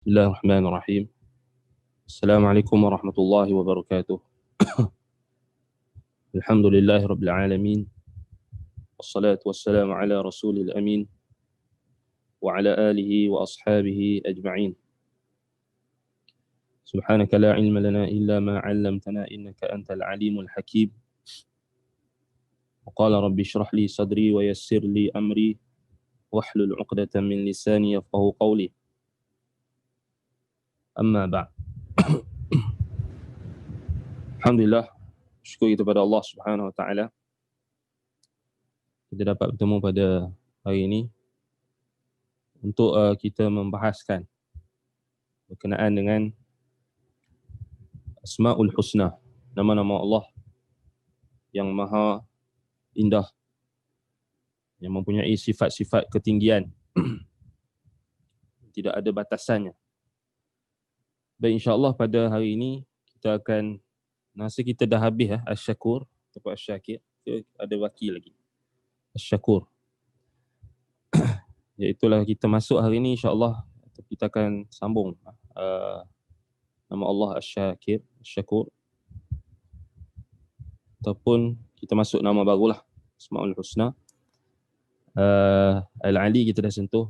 بسم الله الرحمن الرحيم. السلام عليكم ورحمة الله وبركاته. الحمد لله رب العالمين، والصلاة والسلام على رسول الأمين وعلى آله وأصحابه أجمعين. سبحانك لا علم لنا إلا ما علمتنا إنك أنت العليم الحكيم. وقال رب اشرح لي صدري ويسر لي أمري واحلل عقدة من لساني يفقهوا قولي. أما بعد. Alhamdulillah, syukur kita pada Allah Subhanahu Wa Taala, kita dapat bertemu pada hari ini untuk kita membahaskan berkenaan dengan Asmaul Husna, nama-nama Allah yang maha indah, yang mempunyai sifat-sifat ketinggian, tidak ada batasannya. Baik, insya-Allah pada hari ini kita akan, nasi kita dah habis Asy-Syakur ataupun Asy-Syakir, ada baki lagi Asy-Syakur. Iaitulah kita masuk hari ini insya-Allah kita akan sambung nama Allah Asy-Syakir, Asy-Syakur, ataupun kita masuk nama barulah Asmaul Husna. Al-Ali kita dah sentuh,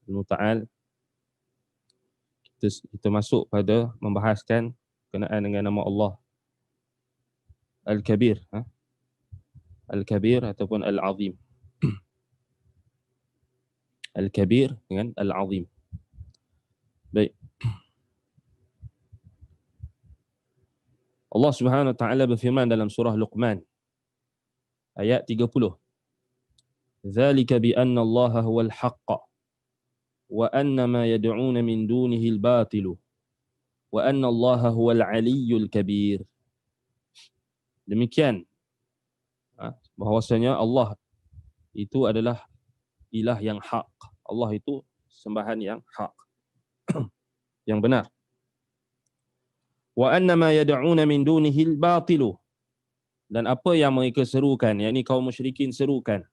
Al-Muta'al. Kita masuk pada membahaskan berkenaan dengan nama Allah Al-Kabir, Al-Kabir ataupun Al-Azim. Al-Kabir dengan Al-Azim. Baik. Allah Subhanahu Wa Taala berfirman dalam surah Luqman ayat 30. Dzalika bi anna Allah huwal haqq wa anna ma yad'un min dunihi al-batil wa anna Allah huwal aliyyul kabir. Demikian bahwasanya Allah itu adalah ilah yang hak. Allah itu sembahan yang hak, yang benar. Wa anna ma yad'un min dunihi al-batil, dan apa yang mereka serukan, yakni kaum musyrikin serukan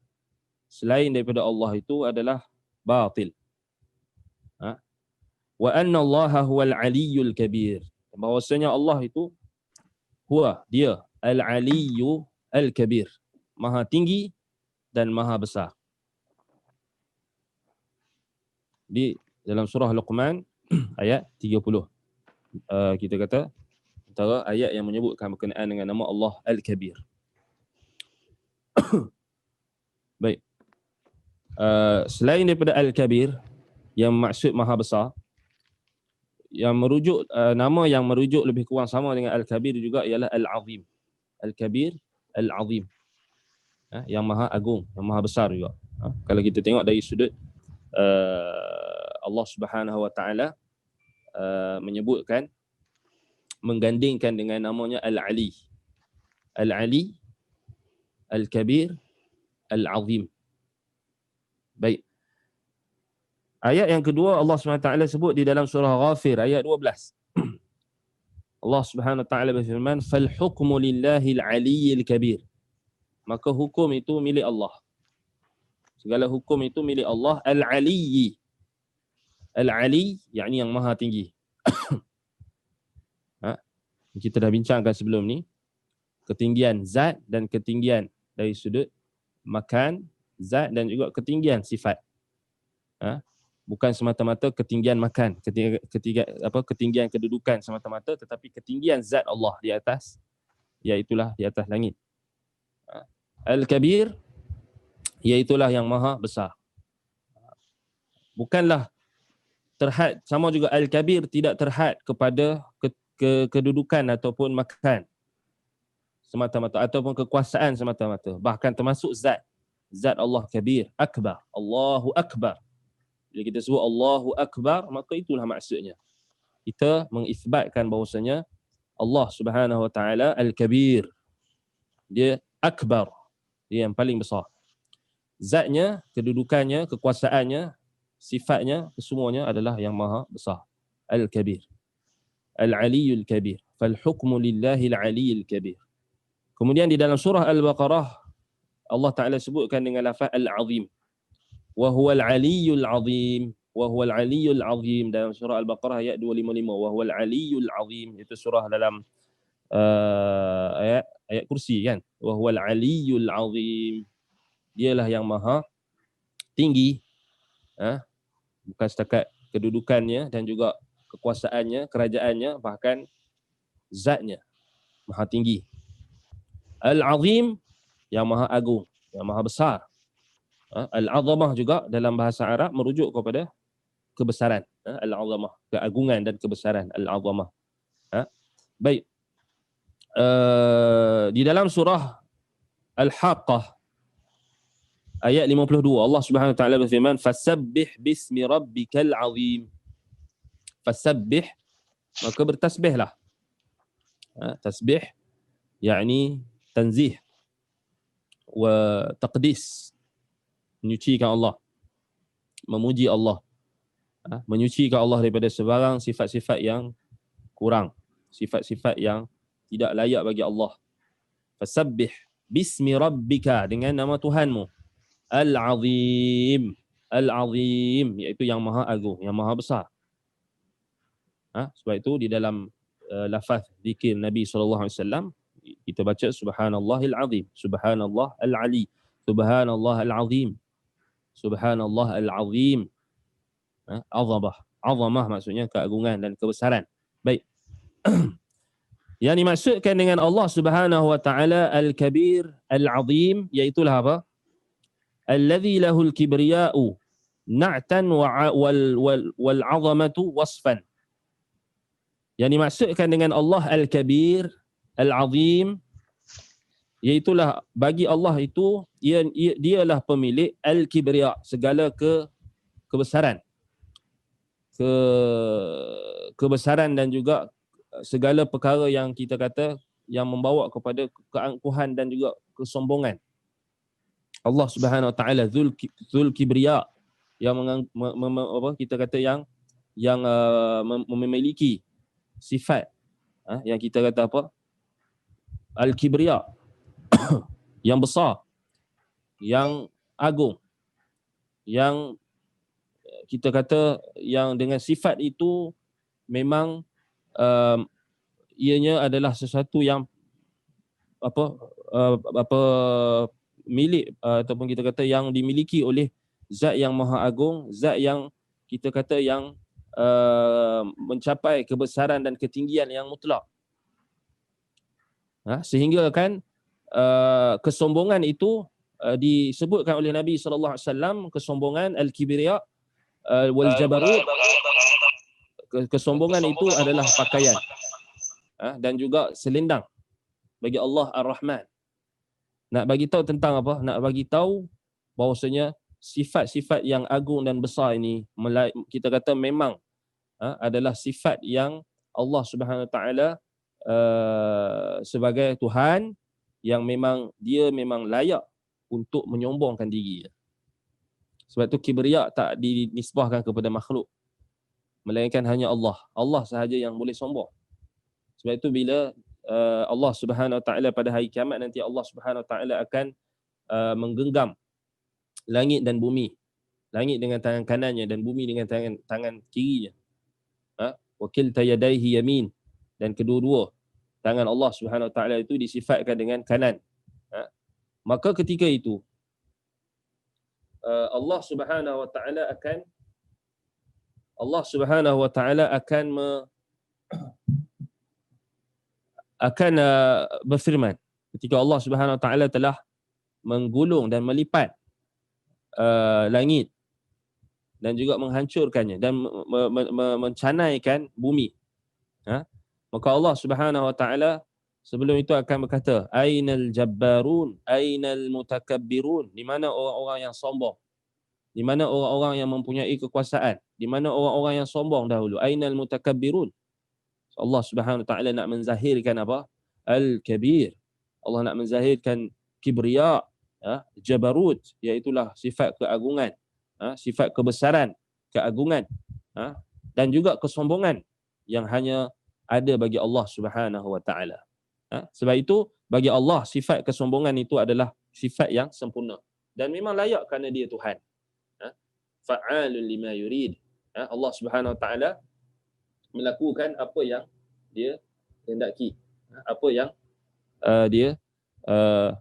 selain daripada Allah itu adalah batil. Wa anna Allah huwal aliyyul kabir, bahwasanya Allah itu dia al-aliyyu al-kabir, maha tinggi dan maha besar. Di dalam surah Luqman ayat 30, kita kata antara ayat yang menyebutkan berkenaan dengan nama Allah Al-Kabir. Baik. Selain daripada Al-Kabir yang maksud maha besar, yang merujuk nama yang merujuk lebih kurang sama dengan Al-Kabir juga ialah Al-Azim. Al-Kabir, Al-Azim, yang maha agung, yang maha besar juga. Kalau kita tengok dari sudut Allah Subhanahu Wa Taala menyebutkan, menggandingkan dengan namanya Al-Ali. Al-Ali, Al-Kabir, Al-Azim. Baik. Ayat yang kedua Allah SWT sebut di dalam surah Ghafir ayat 12. Allah Subhanahu Wa Taala berfirman, "Fal hukmu lillahil aliyyil kabir." Maka hukum itu milik Allah. Segala hukum itu milik Allah. Al-Ali. Al-Ali yakni yang maha tinggi. Kita dah bincangkan sebelum ni ketinggian zat dan ketinggian dari sudut makan, zat dan juga ketinggian sifat. Bukan semata-mata ketinggian makan, ketinggian kedudukan semata-mata, tetapi ketinggian zat Allah di atas, iaitulah di atas langit. Al-Kabir, iaitulah yang maha besar. Bukanlah terhad, sama juga Al-Kabir tidak terhad kepada kedudukan ataupun makan semata-mata ataupun kekuasaan semata-mata, bahkan termasuk zat. Zat Allah Kabir, Akbar, Allahu Akbar. Bila kita sebut Allahu Akbar, maka itulah maksudnya. Kita mengisbatkan bahawasanya Allah Subhanahu Wa Taala Al-Kabir. Dia Akbar, dia yang paling besar. Zatnya, kedudukannya, kekuasaannya, sifatnya, kesemuanya adalah yang maha besar. Al-Kabir, Al-Aliyyul Kabir. Fal hukmu lillahi al-Aliyyil Kabir. Kemudian di dalam surah Al-Baqarah Allah Ta'ala sebutkan dengan lafaz Al-Azim. Wa huwal aliyyul azim. wa huwal aliyyul azim, dalam surah Al-Baqarah ayat 255, wa huwal aliyyul azim, itu surah dalam ayat kursi kan, wa huwal aliyyul azim, dialah yang maha tinggi, bukan setakat kedudukannya dan juga kekuasaannya, kerajaannya, bahkan zatnya maha tinggi. Al-azim, yang maha agung, yang maha besar. Al-azamah juga dalam bahasa Arab merujuk kepada kebesaran. Al-azamah, keagungan dan kebesaran. Al-azamah. Baik. Di dalam surah Al-Haqqah ayat 52, Allah Subhanahu wa taala berfirman, "Fasabbih bismi rabbikal azim." Fasabbih, maka bertasbihlah. Tasbih yakni tanzih wa taqdis, menyucikan Allah, memuji Allah, menyucikan Allah daripada sebarang sifat-sifat yang kurang, sifat-sifat yang tidak layak bagi Allah. Fasabbih bismi rabbika, dengan nama Tuhanmu, al-azim, al-azim, iaitu yang maha agung, yang maha besar. Sebab itu di dalam lafaz zikir Nabi SAW, kita baca subhanallahil azim, subhanallah al-ali, subhanallah al-azim, subhanallah al-azim. Azamah maksudnya keagungan dan kebesaran. Baik. Yang dimaksudkan dengan Allah Subhanahu wa taala al-kabir al-azim, iaitu apa? Alladzi lahul kibriya'u na'tan wal 'azamatu wasfan. Yang dimaksudkan dengan Allah al-kabir al-azim, iaitulah bagi Allah itu dialah pemilik al-kibriya, segala kebesaran. Kebesaran dan juga segala perkara yang kita kata yang membawa kepada keangkuhan dan juga kesombongan. Allah Subhanahu wa taala Dzul Kibriya, yang kita kata yang memiliki sifat yang kita kata apa? Al-Kibriya, yang besar, yang agung, yang kita kata yang dengan sifat itu memang ianya adalah sesuatu yang milik ataupun kita kata yang dimiliki oleh zat yang maha agung, zat yang kita kata yang mencapai kebesaran dan ketinggian yang mutlak. Sehingga kan kesombongan itu disebutkan oleh Nabi SAW, kesombongan al-kibriya wal jabarut, kesombongan itu adalah pakaian dan juga selendang bagi Allah Ar-Rahman. Nak bagi tahu tentang apa? Nak bagi tahu bahawasanya sifat-sifat yang agung dan besar ini kita kata memang adalah sifat yang Allah Subhanahu Wa Taala sebagai Tuhan yang dia memang layak untuk menyombongkan diri. Sebab itu kibriya tak dinisbahkan kepada makhluk, melainkan hanya Allah. Allah sahaja yang boleh sombong. Sebab itu bila Allah Subhanahu Wa Taala pada hari kiamat nanti, Allah Subhanahu Wa Taala akan menggenggam langit dan bumi. Langit dengan tangan kanannya dan bumi dengan tangan kirinya. Wa kilta yadayhi yamin, dan kedua-dua tangan Allah Subhanahu Wa Taala itu disifatkan dengan kanan. Maka ketika itu Allah Subhanahu Wa Taala akan berfirman ketika Allah Subhanahu Wa Taala telah menggulung dan melipat langit dan juga menghancurkannya dan mencanaikan bumi. Maka Allah Subhanahu Wa Taala sebelum itu akan berkata, ainal jabbarun, ainal mutakabbirun, di mana orang-orang yang sombong, di mana orang-orang yang mempunyai kekuasaan, di mana orang-orang yang sombong dahulu, ainal mutakabbirun. Allah Subhanahu Wa Taala nak menzahirkan apa? Al-kabir. Allah nak menzahirkan kibriya, jabarut, iaitulah sifat keagungan, sifat kebesaran, keagungan, dan juga kesombongan yang hanya ada bagi Allah Subhanahu Wa Taala. Sebab itu bagi Allah sifat kesombongan itu adalah sifat yang sempurna dan memang layak kerana dia Tuhan. Fa'alun lima yurid. Allah Subhanahu Wa Taala melakukan apa yang dia kehendaki, apa yang dia uh,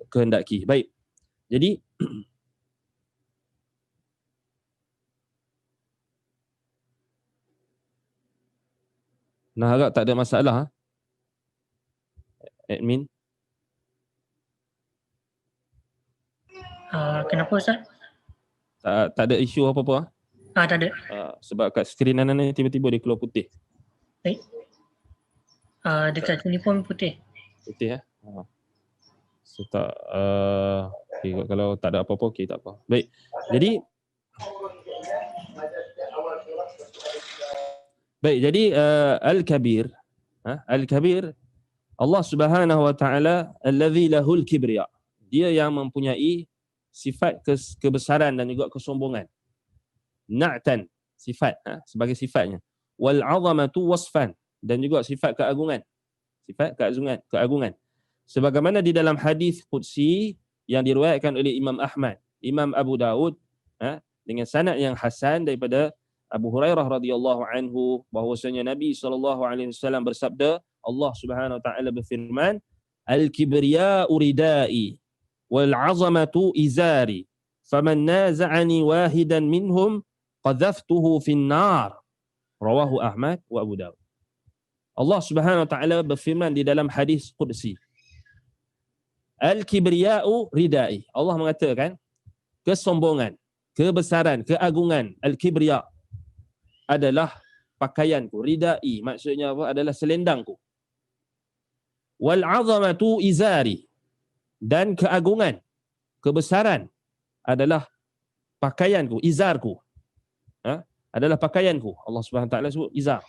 kehendaki. Baik. Jadi nah harap tak ada masalah, admin. Kenapa Ustaz? Tak ada isu apa-apa. Tak ada. Sebab kat skrin Anan ni tiba-tiba dia keluar putih. Baik. Dekat sini pun putih. Putih So tak okay, kalau tak ada apa-apa okey, tak apa. Baik. Jadi Al-Kabir, Al-Kabir, Allah Subhanahu Wa Taala allazi lahul kibriya. Dia yang mempunyai sifat kebesaran dan juga kesombongan. Na'tan, sifat, sebagai sifatnya. Wal 'azamatu wasfan, dan juga sifat keagungan. Sifat keagungan. Sebagaimana di dalam hadis qudsi yang diriwayatkan oleh Imam Ahmad, Imam Abu Daud, dengan sanad yang hasan daripada Abu Hurairah radhiyallahu anhu, bahwasanya Nabi SAW bersabda, Allah Subhanahu Wa Taala berfirman, Al-kibriya'u ridai wal 'azamatu izari faman naza'ani wahidan minhum qadhaftuhu fin nar. Rawahu Ahmad wa Abu Daud. Allah Subhanahu Wa Taala berfirman di dalam hadis qudsi, Al-kibriya'u ridai. Allah mengatakan kesombongan, kebesaran, keagungan, al-kibriya adalah pakaianku. Ridai maksudnya apa? Adalah selendangku. Wal 'azamatu izari, dan keagungan, kebesaran adalah pakaianku, izarku. Adalah pakaianku. Allah Subhanahu Wa Taala sebut izar.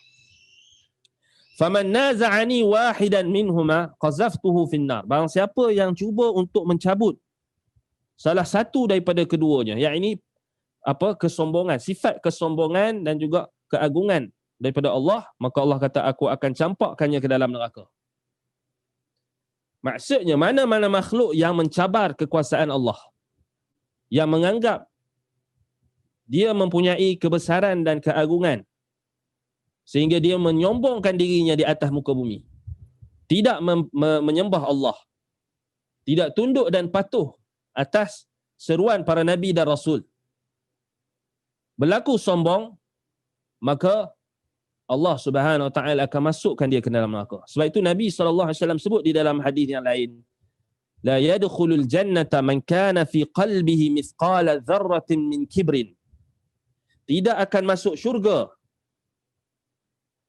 Faman naza'ani wahidan minhuma qazaftuhu finnar. Barang siapa yang cuba untuk mencabut salah satu daripada keduanya, yakni kesombongan, sifat kesombongan dan juga keagungan daripada Allah, maka Allah kata aku akan campakkannya ke dalam neraka. Maksudnya mana-mana makhluk yang mencabar kekuasaan Allah, yang menganggap dia mempunyai kebesaran dan keagungan sehingga dia menyombongkan dirinya di atas muka bumi, tidak menyembah Allah, tidak tunduk dan patuh atas seruan para nabi dan rasul, berlaku sombong, maka Allah Subhanahu Wa Taala akan masukkan dia ke dalam neraka. Sebab itu Nabi SAW sebut di dalam hadis yang lain, la yadkhulul jannata man kana fi qalbihi mithqala dzarratin min kibrin. Tidak akan masuk syurga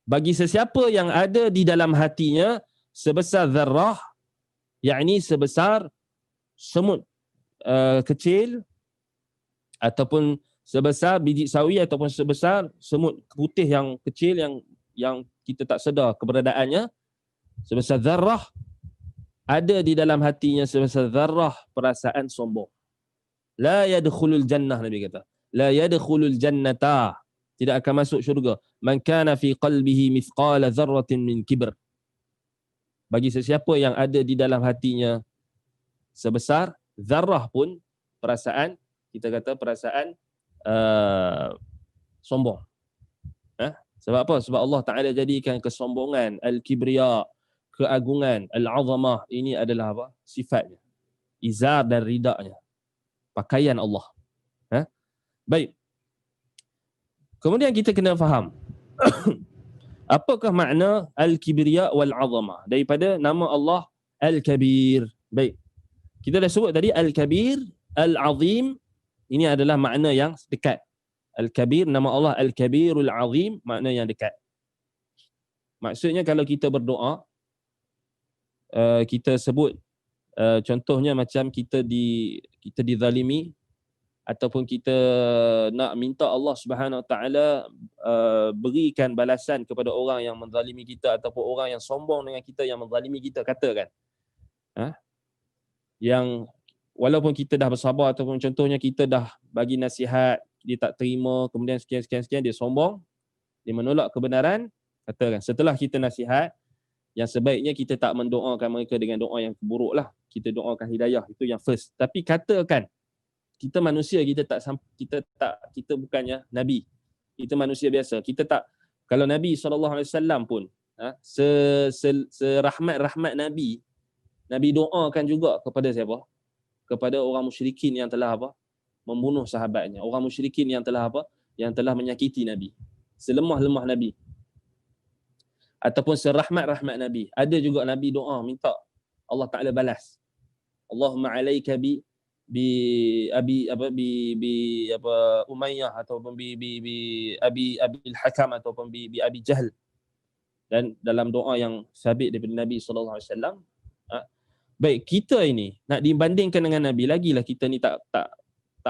bagi sesiapa yang ada di dalam hatinya sebesar zarrah, yakni sebesar semut kecil, ataupun sebesar biji sawi, ataupun sebesar semut putih yang kecil yang kita tak sedar keberadaannya, sebesar zarrah, ada di dalam hatinya sebesar zarrah perasaan sombong. La yadkhulul jannah, Nabi kata. La yadkhulul jannata, tidak akan masuk syurga. Man kana fi qalbihi mithqala dzarratin min kibr. Bagi sesiapa yang ada di dalam hatinya sebesar zarrah pun perasaan, kita kata perasaan sombong. Sebab apa? Sebab Allah Ta'ala jadikan kesombongan, al-kibriya, keagungan, al-azamah, ini adalah apa? Sifatnya. Izar dan ridaknya. Pakaian Allah. Baik. Kemudian kita kena faham apakah makna al-kibriya wal-azamah daripada nama Allah Al-Kabir. Baik. Kita dah sebut tadi Al-Kabir, Al-Azim, ini adalah makna yang dekat. Al-Kabir, nama Allah Al-Kabirul Azim, makna yang dekat. Maksudnya kalau kita berdoa, kita sebut contohnya macam kita dizalimi, ataupun kita nak minta Allah Subhanahu Wa Taala berikan balasan kepada orang yang menzalimi kita, ataupun orang yang sombong dengan kita, yang menzalimi kita, katakan. Yang walaupun kita dah bersabar, ataupun contohnya kita dah bagi nasihat, dia tak terima, kemudian sekian, dia sombong, dia menolak kebenaran, katakan setelah kita nasihat, yang sebaiknya kita tak mendoakan mereka dengan doa yang buruk lah. Kita doakan hidayah, itu yang first. Tapi katakan kita manusia, kita bukannya nabi. Kita manusia biasa. Kita tak, kalau Nabi SAW pun serahmat-rahmat Nabi doakan juga kepada siapa? Kepada orang musyrikin yang telah membunuh sahabatnya, orang musyrikin yang telah yang telah menyakiti Nabi. Selemah-lemah Nabi ataupun serahmat-rahmat Nabi, ada juga Nabi doa minta Allah Taala balas. Allahumma alaika bi Umayyah ataupun bi Abi al-Hakam ataupun bi Abi Jahl. Dan dalam doa yang sabit daripada Nabi sallallahu alaihi wasallam, baik kita ini nak dibandingkan dengan Nabi, lagilah kita ni tak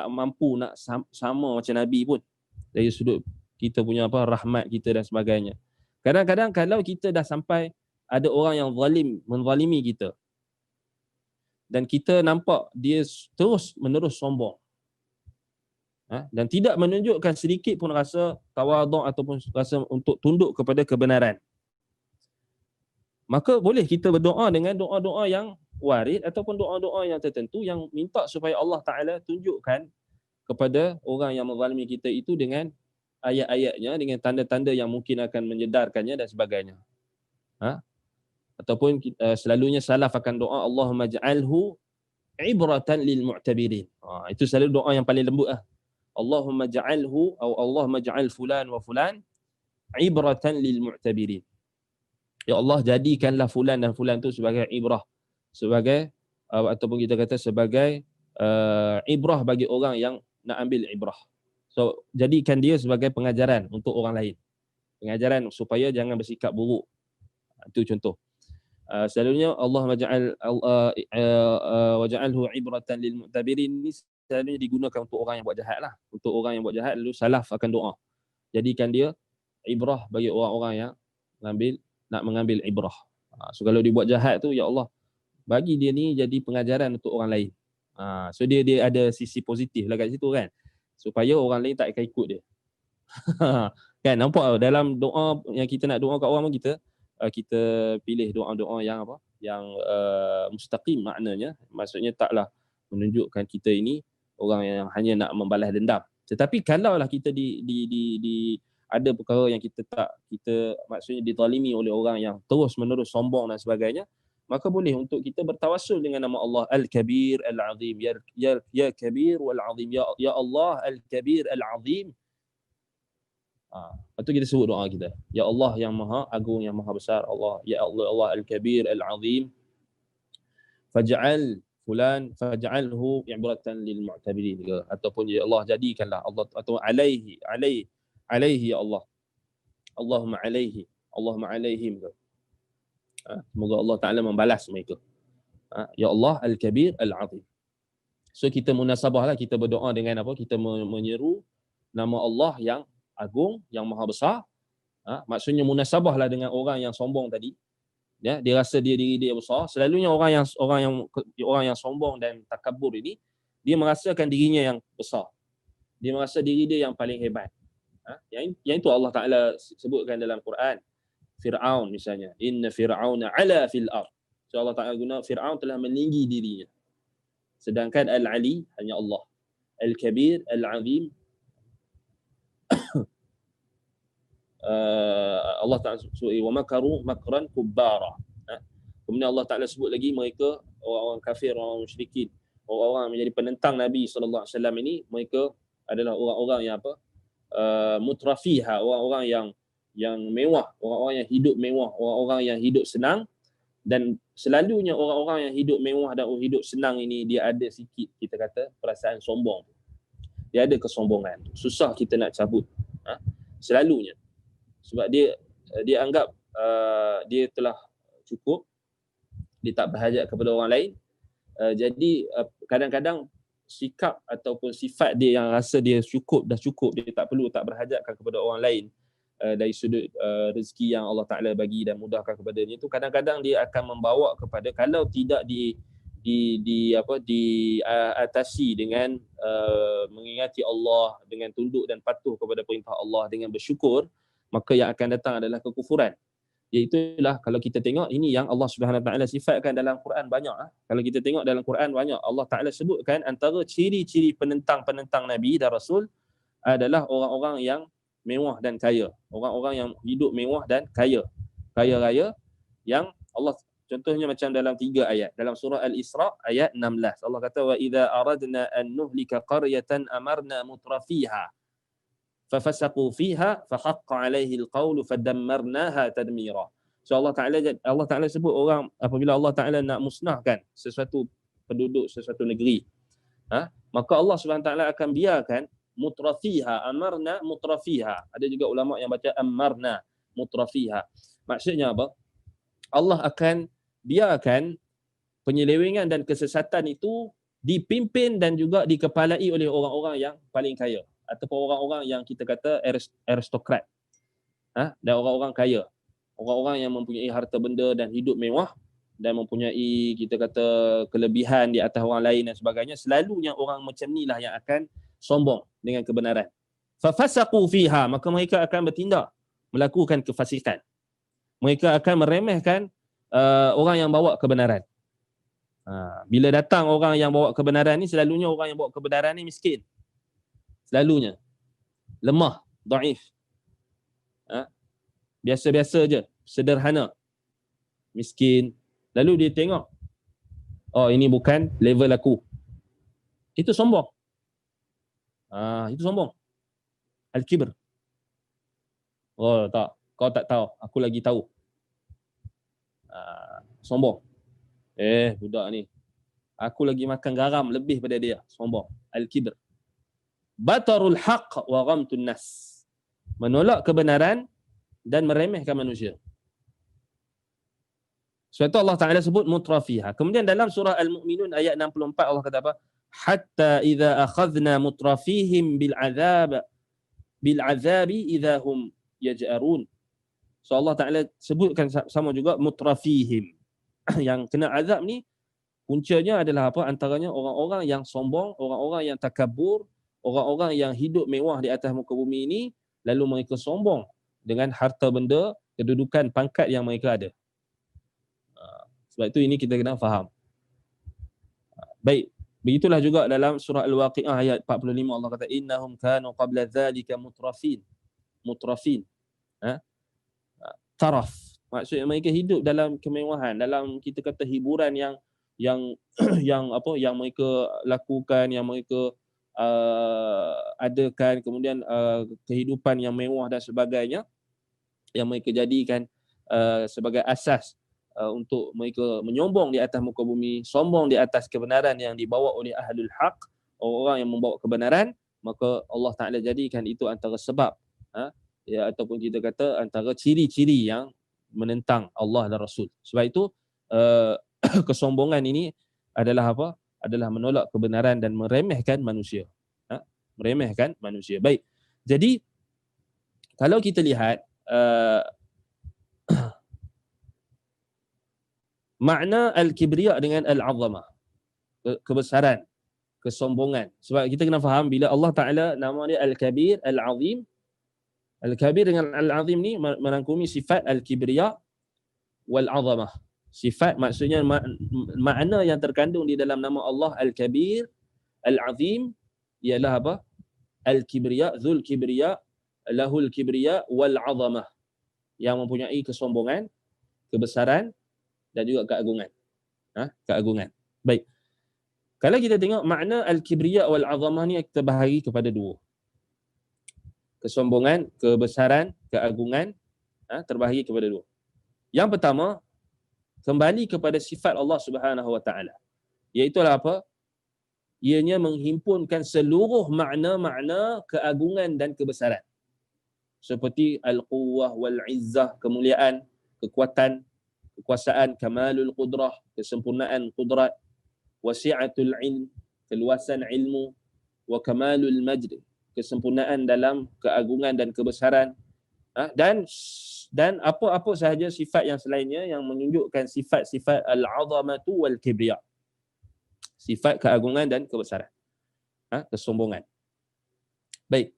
mampu nak sama macam Nabi pun dari sudut kita punya rahmat kita dan sebagainya. Kadang-kadang kalau kita dah sampai ada orang yang menzalimi kita dan kita nampak dia terus menerus sombong, dan tidak menunjukkan sedikit pun rasa tawaduk ataupun rasa untuk tunduk kepada kebenaran, maka boleh kita berdoa dengan doa-doa yang warid ataupun doa-doa yang tertentu yang minta supaya Allah Ta'ala tunjukkan kepada orang yang menzalimi kita itu dengan ayat-ayatnya, dengan tanda-tanda yang mungkin akan menyedarkannya dan sebagainya. Ataupun selalunya salaf akan doa Allahumma ja'alhu ibratan lil mu'tabirin. Itu selalu doa yang paling lembut. Allahumma ja'alhu atau Allahumma ja'al fulan wa fulan ibratan lil mu'tabirin. Ya Allah, jadikanlah fulan dan fulan itu sebagai ibrah, sebagai ataupun kita kata sebagai ibrah bagi orang yang nak ambil ibrah. So jadikan dia sebagai pengajaran untuk orang lain, pengajaran supaya jangan bersikap buruk. Itu contoh. Selalunya Allah waja'alhu ibratan lil mu'tabirin ni selalunya digunakan untuk orang yang buat jahat lah. Untuk orang yang buat jahat, lalu salaf akan doa, jadikan dia ibrah bagi orang-orang yang nak mengambil ibrah. So kalau dia buat jahat tu, ya Allah, bagi dia ni jadi pengajaran untuk orang lain. So dia ada sisi positif lah kat situ kan, supaya orang lain tak akan ikut dia. Kan, nampak dalam doa yang kita nak doa kat orang pun kita pilih doa-doa yang yang mustaqim maknanya. Maksudnya taklah menunjukkan kita ini orang yang hanya nak membalas dendam. Tetapi kalaulah kita ada perkara yang kita maksudnya dizalimi oleh orang yang terus menerus sombong dan sebagainya, maka boleh untuk kita bertawassul dengan nama Allah Al-Kabir Al-Azim, ya Kabir wal-Azim, ya Allah Al-Kabir Al-Azim. Lepas tu kita sebut doa kita, ya Allah yang maha agung, yang maha besar, Allah, ya Allah Al-Kabir Al-Azim, faj'alhu ibratan lil mu'tabirin, ataupun ya Allah, jadikanlah Allah, atau alaihi ya Allah, Allahumma alaihim. Semoga Allah Ta'ala membalas mereka. Ya Allah Al-Kabir Al-Azim. So kita munasabahlah, kita berdoa dengan kita menyeru nama Allah yang agung, yang maha besar. Maksudnya munasabahlah dengan orang yang sombong tadi. Ya, dia rasa diri dia besar. Selalunya orang yang sombong dan takabur ini, dia merasakan dirinya yang besar. Dia merasa diri dia yang paling hebat. Yang itu Allah Ta'ala sebutkan dalam Quran. Fir'aun misalnya, inna fir'auna ala fil ard. So Allah Ta'ala guna Fir'aun telah meninggi dirinya. Sedangkan Al-Ali hanya Allah. Al-Kabir Al-Azim, Allah Ta'ala sebut wa makaru makran kubbara. Kemudian Allah Ta'ala sebut lagi mereka orang-orang kafir, orang musyrikin, orang-orang menjadi penentang Nabi sallallahu alaihi wasallam ini, mereka adalah orang-orang yang mutrafiha, orang-orang yang mewah, orang-orang yang hidup mewah, orang-orang yang hidup senang. Dan selalunya orang-orang yang hidup mewah dan hidup senang ini, dia ada sikit, kita kata, perasaan sombong. Dia ada kesombongan. Susah kita nak cabut. Selalunya. Sebab dia anggap dia telah cukup, dia tak berhajat kepada orang lain. Jadi kadang-kadang sikap ataupun sifat dia yang rasa dia dah cukup, dia tak berhajatkan kepada orang lain dari sudut rezeki yang Allah Ta'ala bagi dan mudahkan kepadanya, itu kadang-kadang dia akan membawa kepada, kalau tidak diatasi dengan mengingati Allah, dengan tunduk dan patuh kepada perintah Allah, dengan bersyukur, maka yang akan datang adalah kekufuran. Iaitulah kalau kita tengok ini yang Allah Subhanahu Wa Taala sifatkan dalam Quran banyak. Kalau kita tengok dalam Quran banyak Allah Taala sebutkan antara ciri-ciri penentang-penentang Nabi dan Rasul adalah orang-orang yang mewah dan kaya. Orang-orang yang hidup mewah dan kaya. Kaya-raya yang Allah contohnya macam dalam 3 ayat. Dalam surah Al-Isra ayat 16. Allah kata wa idza aradna an nuhlika qaryatan amarna mutrafiha fafasaqu fiha fahaqqa alaihi alqawlu fadammarnaha tadmira. So Allah Taala sebut orang apabila Allah Taala nak musnahkan sesuatu penduduk sesuatu negeri, maka Allah Subhanahu Taala akan biarkan mutrafiha, amarna mutrafiha. Ada juga ulama yang baca amarna mutrafiha. Maksudnya apa? Allah akan biarkan penyelewengan dan kesesatan itu dipimpin dan juga dikepalai oleh orang-orang yang paling kaya ataupun orang-orang yang kita kata aristokrat, dan orang-orang kaya, orang-orang yang mempunyai harta benda dan hidup mewah dan mempunyai kita kata kelebihan di atas orang lain dan sebagainya. Selalunya orang macam inilah yang akan sombong dengan kebenaran. Fafasaqu fiha, maka mereka akan bertindak melakukan kefasikan. Mereka akan meremehkan orang yang bawa kebenaran. Bila datang orang yang bawa kebenaran ni, selalunya orang yang bawa kebenaran ni miskin. Selalunya lemah, dhaif. Biasa-biasa je, sederhana, miskin. Lalu dia tengok, oh ini bukan level aku. Itu sombong. Itu sombong. Al-kibr. Oh tak, kau tak tahu, aku lagi tahu. Sombong. Budak ni, aku lagi makan garam lebih pada dia. Sombong. Al-kibr. Batarul haqq wa ghamtun nas. Menolak kebenaran dan meremehkan manusia. Sebab itu Allah Ta'ala sebut mutrafiha. Kemudian dalam surah Al-Mu'minun ayat 64 Allah kata apa? Hatta idza akhadna mutrafihim bil azabi idza hum yaj'arun. So Allah Ta'ala sebutkan sama juga mutrafihim. Yang kena azab ni puncanya adalah apa? Antaranya orang-orang yang sombong, orang-orang yang takabur, orang-orang yang hidup mewah di atas muka bumi ini, lalu mereka sombong dengan harta benda, kedudukan, pangkat yang mereka ada. Sebab itu ini kita kena faham. Baik, begitulah juga dalam surah Al-Waqi'ah ayat 45 Allah kata innahum kanu qabla dzalika mutrafin. Taraf. Maksudnya mereka hidup dalam kemewahan, dalam kita kata hiburan yang yang mereka lakukan, yang mereka adakan, kemudian kehidupan yang mewah dan sebagainya yang mereka jadikan sebagai asas untuk mereka menyombong di atas muka bumi, sombong di atas kebenaran yang dibawa oleh ahlul haq, orang yang membawa kebenaran, maka Allah Ta'ala jadikan itu antara sebab ataupun kita kata antara ciri-ciri yang menentang Allah dan Rasul. Sebab itu kesombongan ini adalah apa? Adalah menolak kebenaran dan meremehkan manusia. Meremehkan manusia. Baik. Jadi kalau kita lihat makna al-kibriya dengan al-azamah, kebesaran, kesombongan. Sebab kita kena faham bila Allah Ta'ala nama dia al-kabir, al-azim. Al-kabir dengan al-azim ni merangkumi sifat al-kibriya wal-azamah. Sifat maksudnya makna yang terkandung di dalam nama Allah al-kabir, al-azim ialah apa? Al-kibriya, dzul kibriya, lahul kibriya wal-azamah. Yang mempunyai kesombongan, kebesaran dan juga keagungan. Keagungan. Baik. Kalau kita tengok makna al-kibriya wal-azamah ni kita bahagi kepada dua. Kesombongan, kebesaran, keagungan terbahagi kepada dua. Yang pertama, kembali kepada sifat Allah Subhanahu Wa Taala. Iaitu apa? Ianya menghimpunkan seluruh makna-makna keagungan dan kebesaran. Seperti al-quwwah wal-izzah, kemuliaan, kekuatan, kekuasaan, kamalul qudrah, kesempurnaan qudrat, wasi'atul ilm, keluasan ilmu, wa kamalul majd, kesempurnaan dalam keagungan dan kebesaran, dan apa-apa sahaja sifat yang selainnya yang menunjukkan sifat-sifat al-'azamatu wal kibriya, sifat keagungan dan kebesaran, kesombongan. Baik,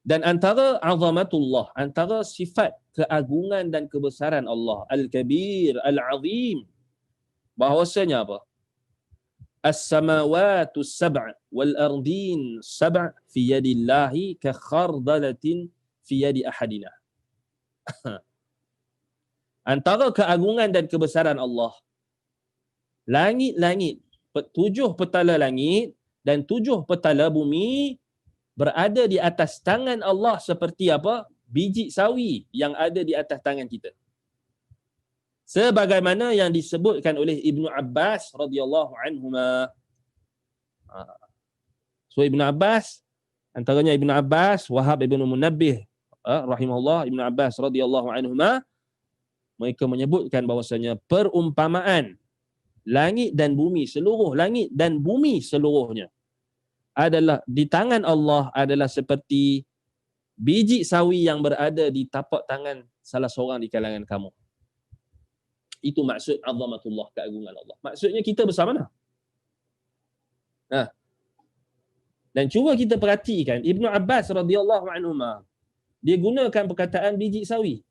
Dan antara azamatullah, antara sifat keagungan dan kebesaran Allah, Al-Kabir, Al-Azim, bahawasanya apa? As-samawatu sab' wal ardin sab' fi yadillahi ka khardalatin fi yadi ahadina. Antara keagungan dan kebesaran Allah, langit-langit, 7 petala langit dan 7 petala bumi berada di atas tangan Allah seperti apa? Biji sawi yang ada di atas tangan kita. Sebagaimana yang disebutkan oleh Ibnu Abbas radhiyallahu anhuma. So Ibnu Abbas, antaranya Ibnu Abbas, Wahab ibn Munabbih rahimahullah, Ibnu Abbas radhiyallahu anhuma, mereka menyebutkan bahawasanya perumpamaan langit dan bumi, seluruh langit dan bumi seluruhnya adalah di tangan Allah adalah seperti biji sawi yang berada di tapak tangan salah seorang di kalangan kamu. Itu maksud azamatullah, keagungan Allah. Maksudnya kita besar mana? Dan cuba kita perhatikan Ibnu Abbas radhiyallahu anhuma, dia gunakan perkataan biji sawi.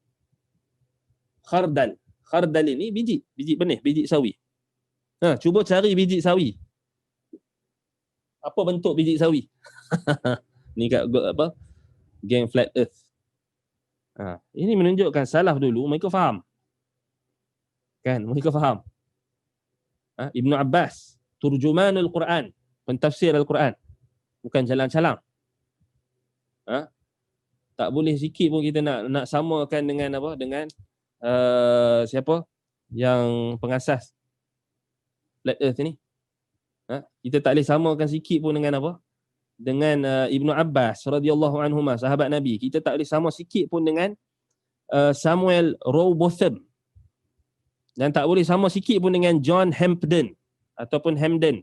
Khardal. Khardal ini biji benih, biji sawi. Cuba cari biji sawi. Apa bentuk biji sawi? Ni kat apa? Geng Flat Earth. Ini menunjukkan salaf dulu mereka faham. Kan? Mereka faham. Ibnu Abbas, turjumanul Quran, pentafsir Al-Quran. Bukan calang-calang. Tak boleh sikit pun kita nak samakan dengan apa? Dengan siapa? Yang pengasas Flat Earth ni. Kita tak boleh samakan sikit pun dengan apa? Dengan Ibnu Abbas radhiyallahu anhuma, sahabat Nabi. Kita tak boleh sama sikit pun dengan Samuel Rowbotham. Dan tak boleh sama sikit pun dengan John Hampden ataupun Hampden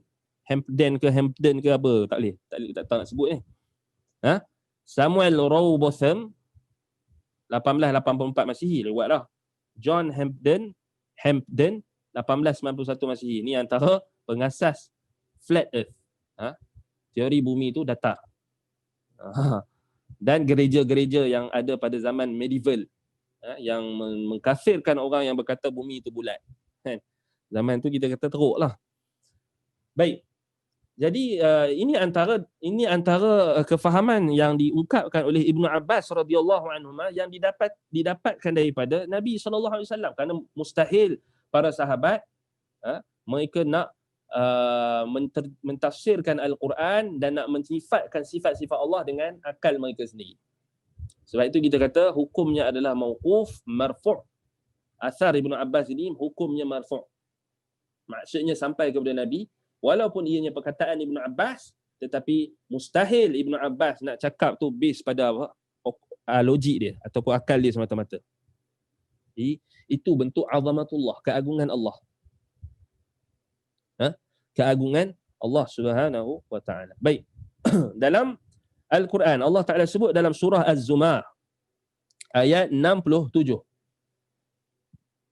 ke apa, tak boleh. Tak tahu nak sebut ni. Samuel Rowbotham 1884 Masihi lewat dah. John Hampden 1891 Masihi. Ni antara pengasas Flat Earth. Teori bumi itu datar. Dan gereja-gereja yang ada pada zaman medieval yang mengkafirkan orang yang berkata bumi itu bulat. Zaman tu kita kata teruk lah. Baik. Jadi ini antara kefahaman yang diungkapkan oleh Ibnu Abbas radhiyallahu anhuma yang didapatkan daripada Nabi sallallahu alaihi wasallam, kerana mustahil para sahabat mereka nak mentafsirkan Al-Quran dan nak mensifatkan sifat-sifat Allah dengan akal mereka sendiri. Sebab itu kita kata hukumnya adalah mauquf, marfu'. Asar Ibnu Abbas ini hukumnya marfu'. Maksudnya sampai kepada Nabi, walaupun ianya perkataan Ibnu Abbas, tetapi mustahil Ibnu Abbas nak cakap tu base pada apa? Logik dia ataupun akal dia semata-mata. Jadi itu bentuk azamatullah, keagungan Allah. Keagungan Allah Subhanahu wa taala. Baik. Dalam Al-Quran Allah Taala sebut dalam surah Az-Zumar ayat 67.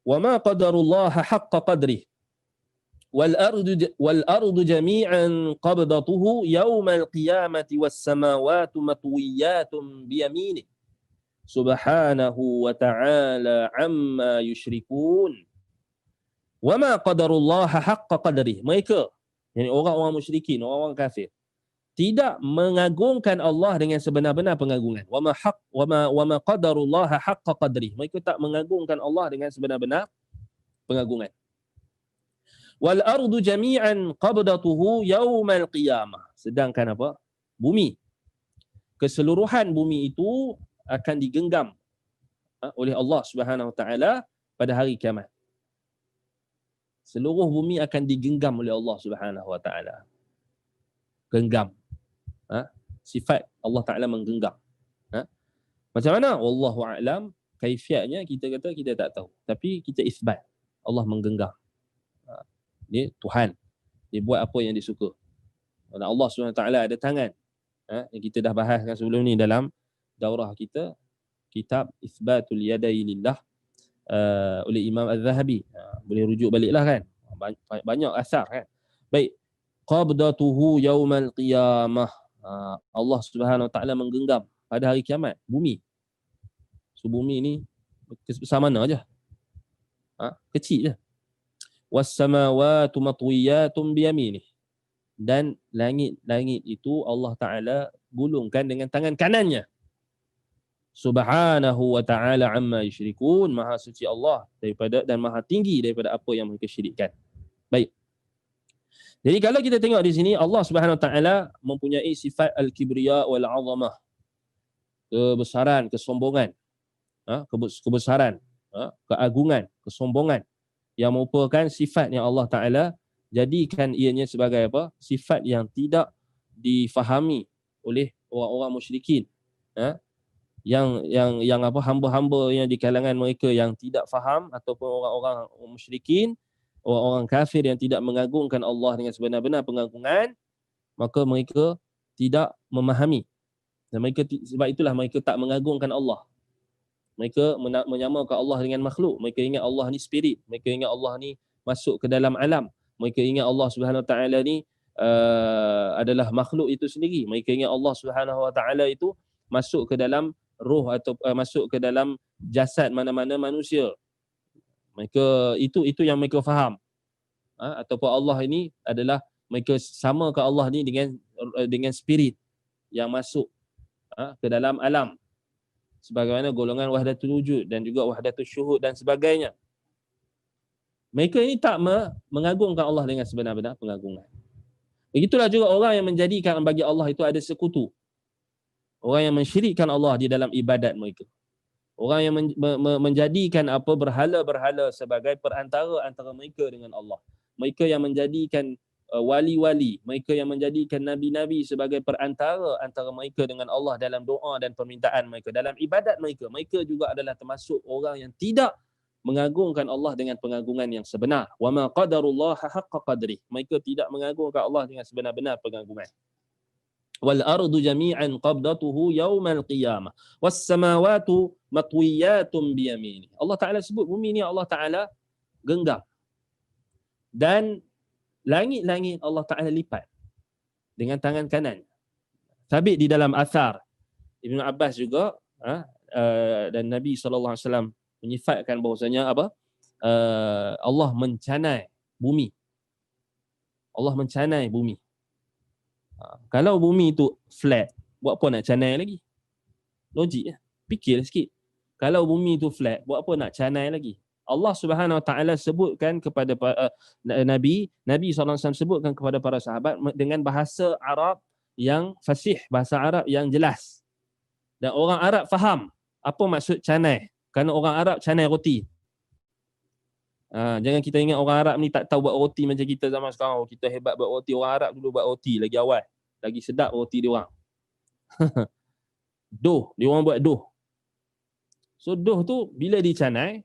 Wa ma qadarullaha haqqa qadrih wal ardu jami'an qabdatuhu yawmal qiyamati was samawati matwiyatun bi yaminih subhanahu wa ta'ala amma yushrikun. Wa ma qadarullaha haqqa qadrih. Mereka, yakni orang-orang musyrikin, orang-orang kafir, tidak mengagungkan Allah dengan sebenar-benar pengagungan. Wa ma qadarullaha haqqa qadrih. Mereka tak mengagungkan Allah dengan sebenar-benar pengagungan. Wal ardu jami'an qabdatuhu yaumal qiyamah. Sedangkan apa? Bumi, keseluruhan bumi itu akan digenggam oleh Allah Subhanahu wa taala pada hari kiamat. Seluruh bumi akan digenggam oleh Allah Subhanahu wa taala. Genggam. Sifat Allah Taala menggenggam. Macam mana? Wallahu a'lam. Kaifiatnya kita kata kita tak tahu. Tapi kita isbat Allah menggenggam. Dia Tuhan. Dia buat apa yang dia suka. Dan Allah Subhanahu wa taala ada tangan. Yang kita dah bahaskan sebelum ni dalam daurah kita, kitab Isbatul Yadai Lillah oleh Imam Az-Zahabi. Boleh rujuk baliklah kan. Banyak asar kan. Baik. Qabdatuhu yaumal qiyamah. Allah Subhanahu wa taala menggenggam pada hari kiamat, bumi. So bumi ni besar mana aja? Kecil je. Was-samawati matwiyatun biyaminih. Dan langit-langit itu Allah Ta'ala gulungkan dengan tangan kanannya. Subhanahu wa ta'ala amma yusyrikun. Maha suci Allah daripada dan maha tinggi daripada apa yang mereka syirikkan. Baik. Jadi kalau kita tengok di sini, Allah Subhanahu wa ta'ala mempunyai sifat al-kibriya wal 'azamah. Kebesaran, kesombongan. Kebesaran, keagungan, kesombongan yang merupakan sifat yang Allah Ta'ala jadikan ianya sebagai apa? Sifat yang tidak difahami oleh orang-orang musyrikin. Yang apa, hamba-hamba yang di kalangan mereka yang tidak faham, ataupun orang-orang musyrikin, orang-orang kafir yang tidak mengagungkan Allah dengan sebenar-benar pengagungan, maka mereka tidak memahami. Dan mereka, sebab itulah mereka tak mengagungkan Allah. Mereka menyamakan Allah dengan makhluk. Mereka ingat Allah ni spirit. Mereka ingat Allah ni masuk ke dalam alam. Mereka ingat Allah Subhanahu Wa Taala ni adalah makhluk itu sendiri. Mereka ingat Allah Subhanahu Wa Taala itu masuk ke dalam roh atau masuk ke dalam jasad mana-mana manusia. Mereka itu yang mereka faham. Ataupun Allah ini adalah, mereka samakan Allah ni dengan spirit yang masuk ke dalam alam. Sebagaimana golongan wahdatul wujud dan juga wahdatul syuhud dan sebagainya. Mereka ini tak mengagungkan Allah dengan sebenar-benar pengagungan. Begitulah juga orang yang menjadikan bagi Allah itu ada sekutu. Orang yang mensyirikkan Allah di dalam ibadat mereka. Orang yang menjadikan berhala-berhala sebagai perantara antara mereka dengan Allah. Mereka yang menjadikan wali-wali, mereka yang menjadikan nabi-nabi sebagai perantara antara mereka dengan Allah dalam doa dan permintaan mereka, dalam ibadat mereka. Mereka juga adalah termasuk orang yang tidak mengagungkan Allah dengan pengagungan yang sebenar. Wa ma qadarullaha haqqa qadrih. Mereka tidak mengagungkan Allah dengan sebenar-benar pengagungan. Wal ardu jami'an qabdatuhu yaumal qiyamah was samawati matwiyatun biyamini. Allah Taala sebut bumi ni Allah Taala genggam. Dan langit-langit Allah Ta'ala lipat dengan tangan kanan. Sabit di dalam athar Ibn Abbas juga, dan Nabi SAW menyifatkan bahawasanya apa? Allah mencanai bumi. Allah mencanai bumi. Kalau bumi itu flat, buat apa nak canai lagi? Logik ya. Fikir sikit. Kalau bumi itu flat, buat apa nak canai lagi? Allah Subhanahu Wa Taala sebutkan kepada Nabi SAW sebutkan kepada para sahabat dengan bahasa Arab yang fasih, bahasa Arab yang jelas. Dan orang Arab faham apa maksud canai. Kerana orang Arab canai roti. Jangan kita ingat orang Arab ni tak tahu buat roti macam kita zaman sekarang. Kita hebat buat roti. Orang Arab dulu buat roti lagi awal. Lagi sedap roti dia orang. Dough, dia orang buat dough. So dough tu bila dicanai,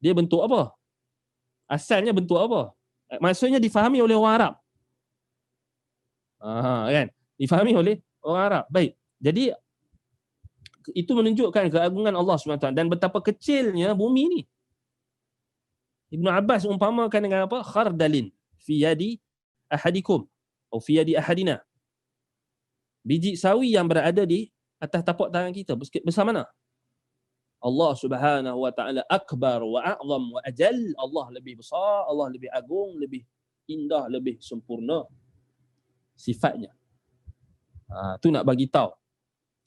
dia bentuk apa? Asalnya bentuk apa? Maksudnya difahami oleh orang Arab. Kan? Difahami oleh orang Arab. Baik. Jadi itu menunjukkan keagungan Allah SWT dan betapa kecilnya bumi ni. Ibn Abbas umpamakan dengan apa? Khardalin fi yadi ahadikum atau fi yadi ahadina. Biji sawi yang berada di atas tapak tangan kita. Besar mana? Allah Subhanahu Wa Taala akbar wa a'zam wa ajal. Allah lebih besar, Allah lebih agung, lebih indah, lebih sempurna sifatnya. Tu nak bagi tahu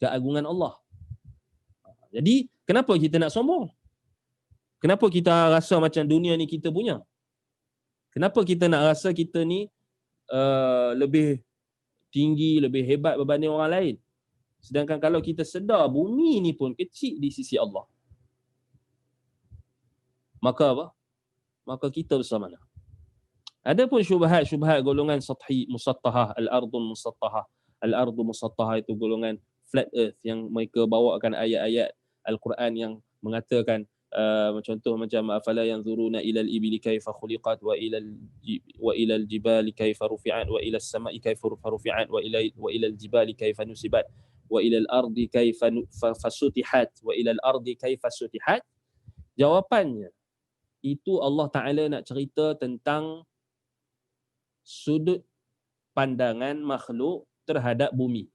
keagungan Allah. Jadi kenapa kita nak sombong? Kenapa kita rasa macam dunia ni kita punya? Kenapa kita nak rasa kita ni lebih tinggi, lebih hebat berbanding orang lain? Sedangkan kalau kita sedar bumi ni pun kecil di sisi Allah, maka apa? Maka kita besar mana? Ada pun syubhat golongan sathi musattahah, al-ardu musattahah. Al-ardu musattahah itu golongan flat earth yang mereka bawakan ayat-ayat Al-Quran yang mengatakan contoh macam afala yanzuruna ilal ibili kaifa khuliqat wa ilal jibali kaifa rufi'at wa ilas sama'i kaifa rufi'at wa ilal jibali kaifa nusibat wa ilal ardi kaifa fasutihat wa ilal ardi kaifa sutihat. Jawapannya itu Allah Ta'ala nak cerita tentang sudut pandangan makhluk terhadap bumi.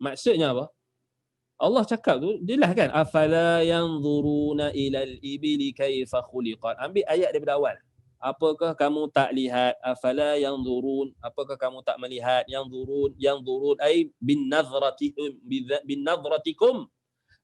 Maksudnya apa? Allah cakap tu, jelas kan? Afala yanzuruna ilal ibili kaifa khuliqat. Ambil ayat daripada awal. Apakah kamu tak lihat? Afala yanzurun. Apakah kamu tak melihat? Yanzurun ay bin nazratikum.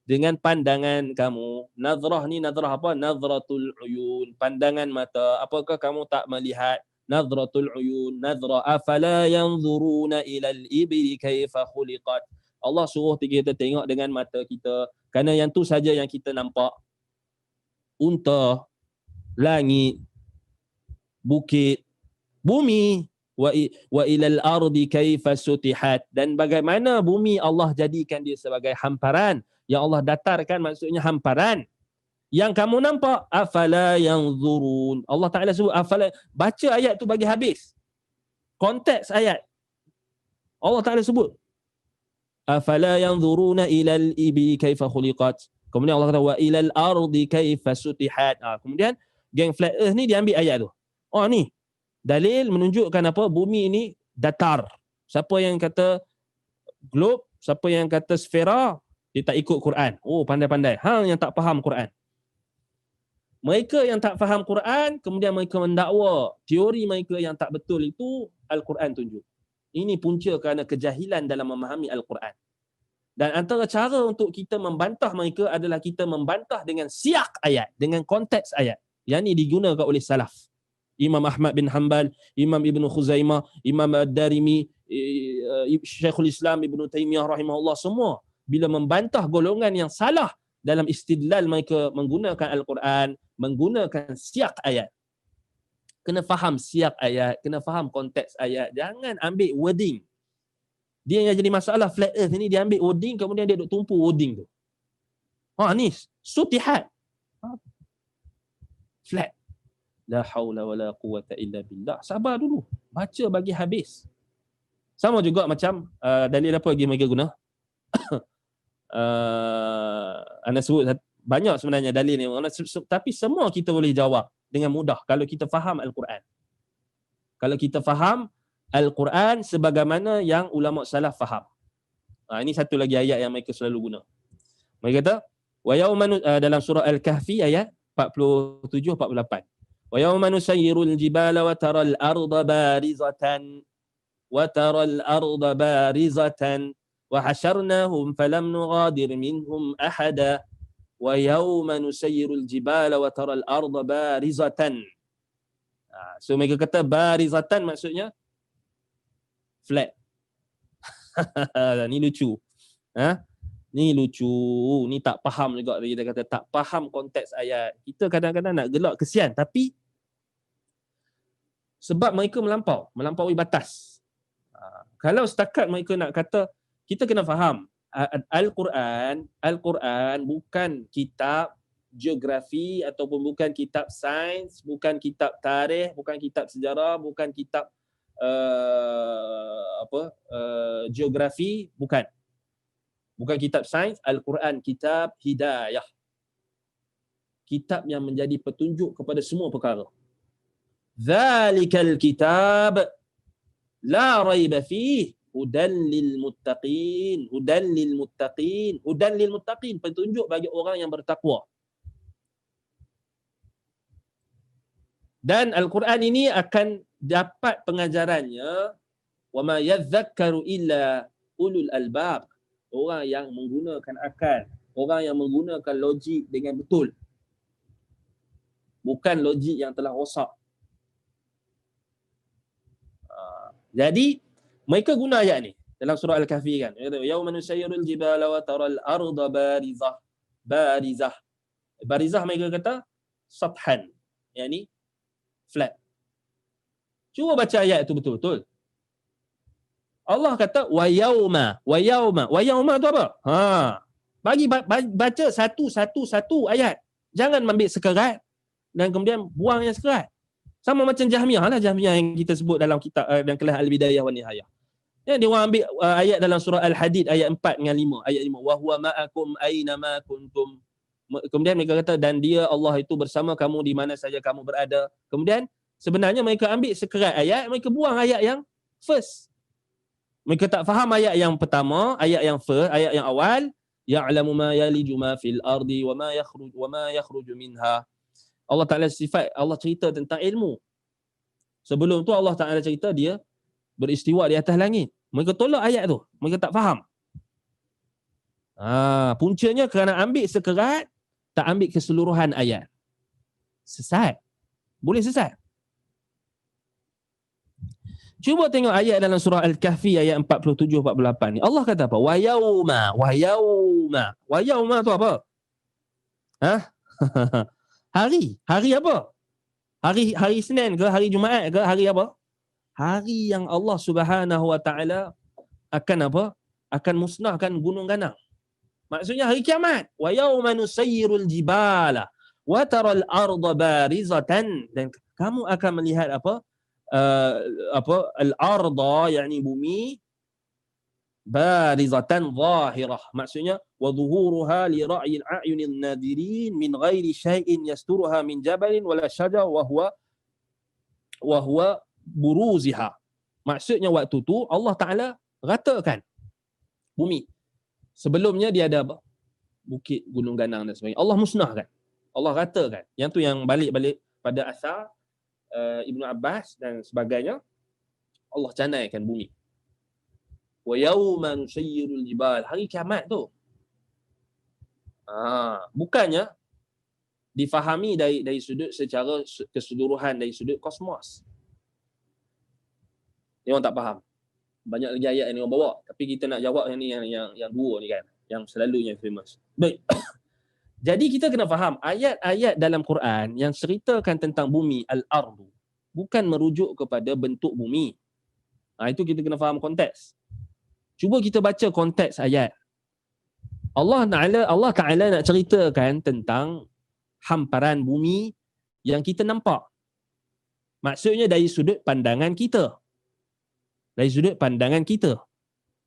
Dengan pandangan kamu. Nazrah ni nazrah apa? Nazratul uyun. Pandangan mata. Apakah kamu tak melihat? Nazratul uyun. Nazrah. Afala yanzuruna ilal ibili kaifa khuliqat. Allah suruh kita tengok dengan mata kita. Kerana yang tu saja yang kita nampak. Unta, langit, bukit, bumi. Wa ilal ardi kaifa sutihat. Dan bagaimana bumi Allah jadikan dia sebagai hamparan. Yang Allah datarkan maksudnya hamparan. Yang kamu nampak, afala yanzurun. Allah Ta'ala sebut, afala. Baca ayat tu bagi habis. Konteks ayat. Allah Ta'ala sebut, afala yanzuruna ilal ibili kaifa khuliqat. Kemudian Allah kata, wa ilal ardi kaifa sutihat. Kemudian, geng flat earth ni diambil ayat tu. Oh ni, dalil menunjukkan apa? Bumi ini datar. Siapa yang kata globe, siapa yang kata sfera, dia tak ikut Quran. Oh, pandai-pandai. Hang yang tak faham Quran. Mereka yang tak faham Quran, kemudian mereka mendakwa teori mereka yang tak betul itu, Al-Quran tunjuk. Ini punca kerana kejahilan dalam memahami Al-Quran. Dan antara cara untuk kita membantah mereka adalah kita membantah dengan siyak ayat, dengan konteks ayat. Yang ini digunakan oleh salaf. Imam Ahmad bin Hanbal, Imam Ibn Khuzaimah, Imam Ad-Darimi, Syekhul Islam Ibn Taymiyah rahimahullah, semua bila membantah golongan yang salah dalam istidlal mereka menggunakan Al-Quran, menggunakan siyak ayat. Kena faham siyak ayat, kena faham konteks ayat. Jangan ambil wording. Dia yang jadi masalah flat earth ni, dia ambil wording, kemudian dia duk tumpu wording tu. Ni sutihat. Flat. La haula wala quwata illa billah. Sabar dulu. Baca bagi habis. Sama juga macam dalil apa lagi mereka guna? Anda sebut banyak sebenarnya dalil ni, tapi semua kita boleh jawab dengan mudah kalau kita faham Al-Quran. Kalau kita faham Al-Quran sebagaimana yang ulama salaf faham. Ini satu lagi ayat yang mereka selalu guna. Mereka kata wa yauma dalam surah Al-Kahfi ayat 47 48. Wa yauma nusayyirul jibala wa taral arda barizatan وحشرناهم فلم نغادر منهم أحدا ويوم نسير الجبال وترى الأرض بارزة. So mereka kata barizatan maksudnya flat. Ni lucu. Ni lucu. Ni tak faham juga. Dia kata tak faham konteks ayat. Kita kadang-kadang nak gelak, kesian. Tapi sebab mereka melampaui batas. Kalau setakat mereka nak kata, kita kena faham Al-Quran bukan kitab geografi ataupun bukan kitab sains, bukan kitab tarikh, bukan kitab sejarah, bukan kitab geografi, bukan kitab sains. Al-Quran kitab hidayah, kitab yang menjadi petunjuk kepada semua perkara. Zalikal kitab la raiba fihi hudan lil muttaqin, petunjuk bagi orang yang bertakwa. Dan Al-Quran ini akan dapat pengajarannya wa ma yadhakkaru illa ulul albab, orang yang menggunakan akal, orang yang menggunakan logik dengan betul, bukan logik yang telah rosak. Jadi mereka guna ayat ni dalam surah Al-Kahfi kan. Yauma nusayyirul jibala wa taral arda barizah. Barizah mereka kata sathan, yakni flat. Cuba baca ayat itu betul-betul. Allah kata wa yauma tu apa? Bagi baca satu ayat. Jangan ambil sekerat dan kemudian buang yang sekerat. Sama macam Jahmiyah lah, Jahmiyah yang kita sebut dalam kitab dan kelas Al-Bidayah wa Nihayah. Ya, dia orang ambil ayat dalam surah Al-Hadid ayat 4 dengan 5. Ayat 5, wa huwa ma'akum aina ma kuntum. Kemudian mereka kata, dan dia Allah itu bersama kamu di mana saja kamu berada. Kemudian sebenarnya mereka ambil sekerat ayat, mereka buang ayat yang first. Mereka tak faham ayat yang pertama, ayat yang ayat yang awal, ya'lamu ma yaliju ma fil ardi wa ma yakhruju minha. Allah Taala sifat, Allah cerita tentang ilmu. Sebelum tu Allah Taala cerita dia beristiwa di atas langit. Mereka tolak ayat tu, mereka tak faham. Puncanya kerana ambil sekerat, tak ambil keseluruhan ayat. Sesat. Boleh sesat. Cuba tengok ayat dalam surah Al-Kahfi ayat 47-48 ni. Allah kata apa? Wa yauma. Wa yauma tu apa? Hari. Hari apa? Hari Senin ke? Hari Jumaat ke? Hari apa? Hari yang Allah Subhanahu wa taala akan apa? Akan musnahkan gunung ganang. Maksudnya hari kiamat. Wa yauma nusayyirul jibala wa taral arda barizatan, dan kamu akan melihat apa al-arda, yakni bumi, barizatan zahirah, maksudnya wa dhuhuruha li ra'yil a'yunil nadirin min ghairi syai'in yasturuha min jabalin wala syajar wa huwa buruziha. Maksudnya waktu tu Allah Taala ratakan bumi. Sebelumnya dia ada apa? Bukit, gunung ganang dan sebagainya. Allah musnahkan. Allah ratakan. Yang tu yang balik-balik pada asar Ibnu Abbas dan sebagainya. Allah canaikan bumi. Wa yauma nusayyirul jibal, hari kiamat tu. Bukannya difahami dari sudut secara keseluruhan, dari sudut kosmos. Ni orang tak faham. Banyak lagi ayat yang orang bawa, tapi kita nak jawab yang ni, yang dua ni kan, yang selalunya famous. Baik. Jadi kita kena faham ayat-ayat dalam Quran yang ceritakan tentang bumi, al-ardu, bukan merujuk kepada bentuk bumi. Itu kita kena faham konteks. Cuba kita baca konteks ayat. Allah Ta'ala nak ceritakan tentang hamparan bumi yang kita nampak. Maksudnya dari sudut pandangan kita. Dari sudut pandangan kita.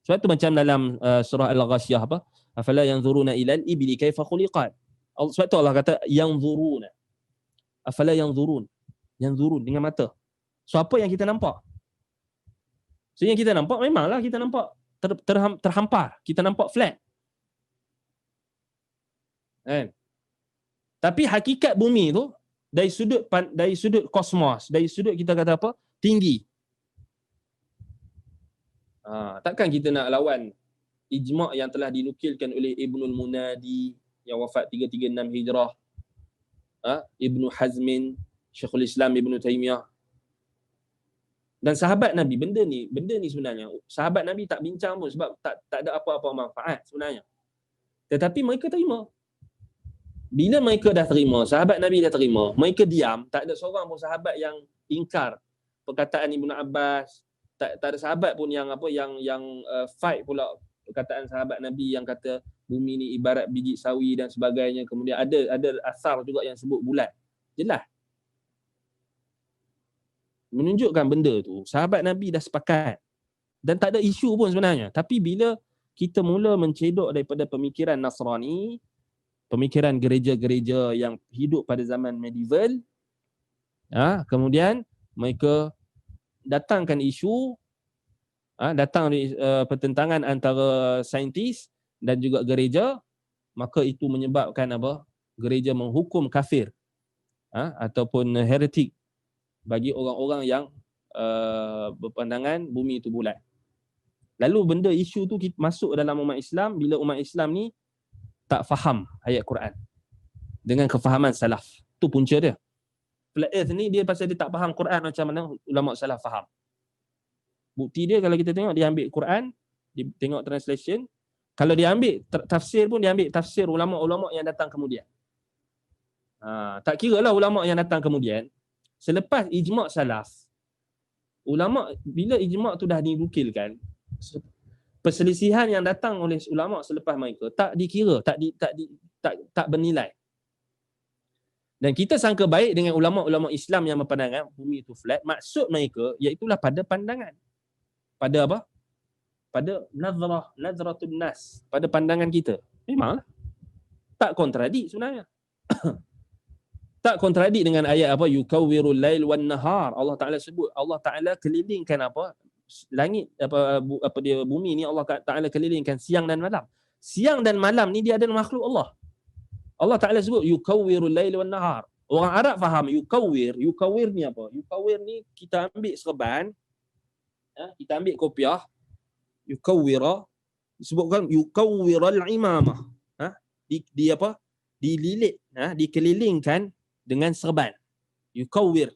Sebab tu macam dalam surah Al-Ghasyiyah apa? Afala yanzuruna ilal ibli kaifa khuliqat. Sebab tu Allah kata yanzuruna. Afala yanzurun. Yanzurun dengan mata. So apa yang kita nampak? So yang kita nampak memanglah kita nampak terhampar. Kita nampak flat. Kan? Tapi hakikat bumi tu dari sudut kosmos, dari sudut kita kata apa? Tinggi. Takkan kita nak lawan ijma' yang telah dinukilkan oleh Ibnul Munadi yang wafat 336 Hijrah, Ibnu Hazmin, Syekhul Islam Ibnu Taimiyah dan sahabat Nabi. Benda ni sebenarnya sahabat Nabi tak bincang pun sebab tak ada apa-apa manfaat sebenarnya. Tetapi mereka terima. Bila mereka dah terima, sahabat Nabi dah terima, mereka diam, tak ada seorang pun sahabat yang ingkar perkataan Ibnu Abbas. Tak ada sahabat pun yang fight pula perkataan sahabat Nabi yang kata bumi ni ibarat biji sawi dan sebagainya. Kemudian ada asar juga yang sebut bulat. Jelas. Menunjukkan benda tu sahabat Nabi dah sepakat dan tak ada isu pun sebenarnya. Tapi bila kita mula mencedok daripada pemikiran Nasrani, pemikiran gereja-gereja yang hidup pada zaman medieval, kemudian mereka datangkan isu, datang pertentangan antara saintis dan juga gereja, maka itu menyebabkan apa? Gereja menghukum kafir ataupun heretik bagi orang-orang yang berpandangan bumi itu bulat. Lalu benda isu tu masuk dalam umat Islam bila umat Islam ni tak faham ayat Quran dengan kefahaman salaf. Tu punca dia. Flat earth ni dia pasal dia tak faham Quran macam mana ulama salaf faham. Bukti dia kalau kita tengok dia ambil Quran, dia tengok translation, kalau dia ambil tafsir pun dia ambil tafsir ulama-ulama yang datang kemudian. Tak kira lah ulama yang datang kemudian, selepas ijma' salaf, ulama bila ijma' tu dah dinukilkan, perselisihan yang datang oleh ulama selepas mereka tak dikira, tak bernilai. Dan kita sangka baik dengan ulama-ulama Islam yang berpandangan bumi itu flat, maksud mereka iaitulah pada pandangan. Pada apa? Pada nazratun nas, pada pandangan kita. Memanglah tak kontradik sebenarnya. Tak kontradik dengan ayat apa? Yukawwirul lail wan nahar. Allah Taala sebut, Allah Taala kelilingkan apa? langit apa dia bumi ni Allah Taala kelilingkan siang dan malam. Siang dan malam ni dia adalah makhluk Allah. Allah Taala sebut yukawwirul lail wan nahar. Orang Arab faham yukawwir ni apa? Yukawwir ni kita ambil serban, kita ambil kopiah, yukawwira disebutkan yukawwiral imamah. Di apa? Dililit, dikelilingkan dengan serban. Yukawwir.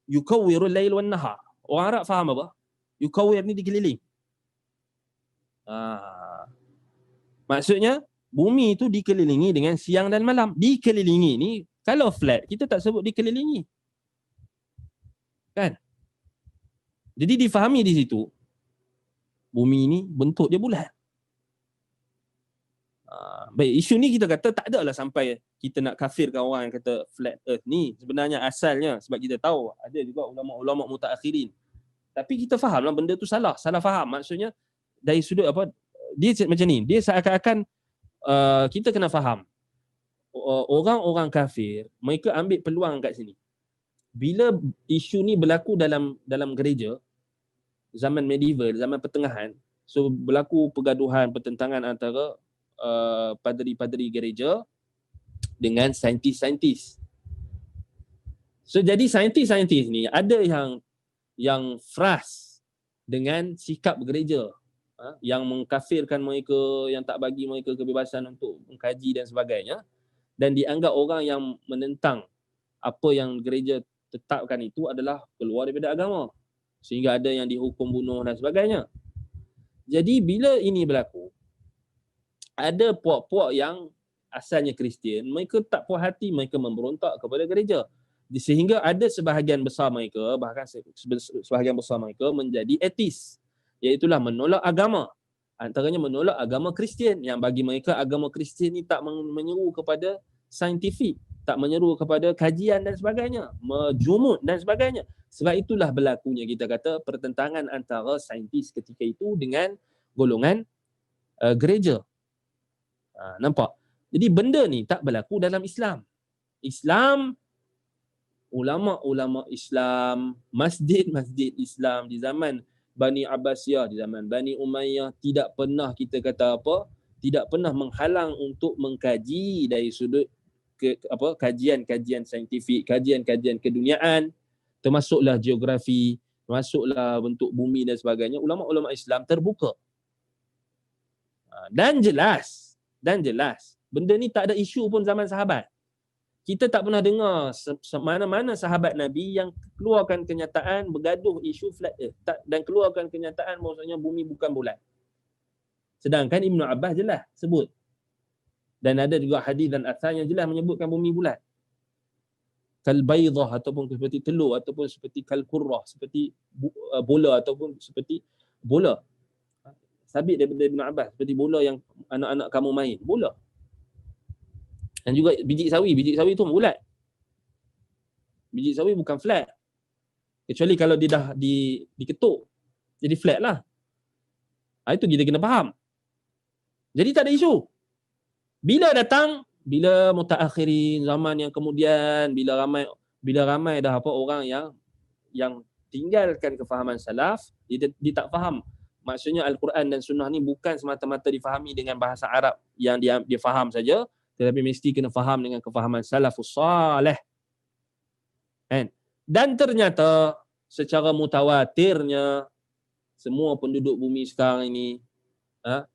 Yukawwirul lail wan nahar. Orang Arab faham apa? Yukawwir ni dikeliling. Maksudnya bumi itu dikelilingi dengan siang dan malam. Dikelilingi ni kalau flat kita tak sebut dikelilingi. Kan? Jadi difahami di situ bumi ni bentuk dia bulat. Baik, isu ni kita kata tak adalah sampai kita nak kafirkan orang yang kata flat earth ni. Sebenarnya asalnya sebab kita tahu ada juga ulama-ulama mutaakhirin. Tapi kita fahamlah benda tu salah faham. Maksudnya dari sudut apa, dia macam ni, dia seakan-akan kita kena faham orang-orang kafir mereka ambil peluang kat sini. Bila isu ni berlaku dalam gereja zaman medieval, zaman pertengahan, so berlaku pergaduhan, pertentangan antara padri-padri gereja dengan saintis-saintis. So jadi saintis-saintis ni ada yang frust dengan sikap gereja, yang mengkafirkan mereka, yang tak bagi mereka kebebasan untuk mengkaji dan sebagainya, dan dianggap orang yang menentang apa yang gereja tetapkan itu adalah keluar daripada agama, sehingga ada yang dihukum bunuh dan sebagainya. Jadi bila ini berlaku, ada puak-puak yang asalnya Kristian, mereka tak puas hati, mereka memberontak kepada gereja. Sehingga ada sebahagian besar mereka, bahkan sebahagian besar mereka menjadi ateis, iaitulah menolak agama. Antaranya menolak agama Kristian, yang bagi mereka agama Kristian ni tak menyeru kepada saintifik, tak menyeru kepada kajian dan sebagainya, menjumut dan sebagainya. Sebab itulah berlakunya kita kata pertentangan antara saintis ketika itu dengan golongan gereja. Nampak? Jadi benda ni tak berlaku dalam Islam. Ulama-ulama Islam, masjid-masjid Islam di zaman Bani Abbasiyah, di zaman Bani Umayyah tidak pernah kita kata apa, tidak pernah menghalang untuk mengkaji dari sudut kajian-kajian saintifik, kajian-kajian keduniaan, termasuklah geografi, termasuklah bentuk bumi dan sebagainya. Ulama-ulama Islam terbuka. Dan jelas benda ni tak ada isu pun zaman sahabat. Kita tak pernah dengar mana-mana sahabat Nabi yang keluarkan kenyataan bergaduh isu flat earth dan keluarkan kenyataan maksudnya bumi bukan bulat. Sedangkan Ibn Abbas jelas sebut. Dan ada juga hadis dan athar yang jelas menyebutkan bumi bulat. Kal baydah ataupun seperti telur, ataupun seperti kal qurrah, seperti bola ataupun seperti bola. Sabit daripada Ibn Abbas, seperti bola yang anak-anak kamu main, bola. Dan juga biji sawi tu bulat. Biji sawi bukan flat. Kecuali kalau dia dah diketuk, jadi flat lah. Itu kita kena faham. Jadi tak ada isu. Bila mutaakhirin, zaman yang kemudian, bila ramai dah orang yang tinggalkan kefahaman salaf, dia tak faham. Maksudnya Al-Quran dan Sunnah ni bukan semata-mata difahami dengan bahasa Arab yang dia faham saja, tetapi mesti kena faham dengan kefahaman salafus salih. Dan ternyata secara mutawatirnya semua penduduk bumi sekarang ini 10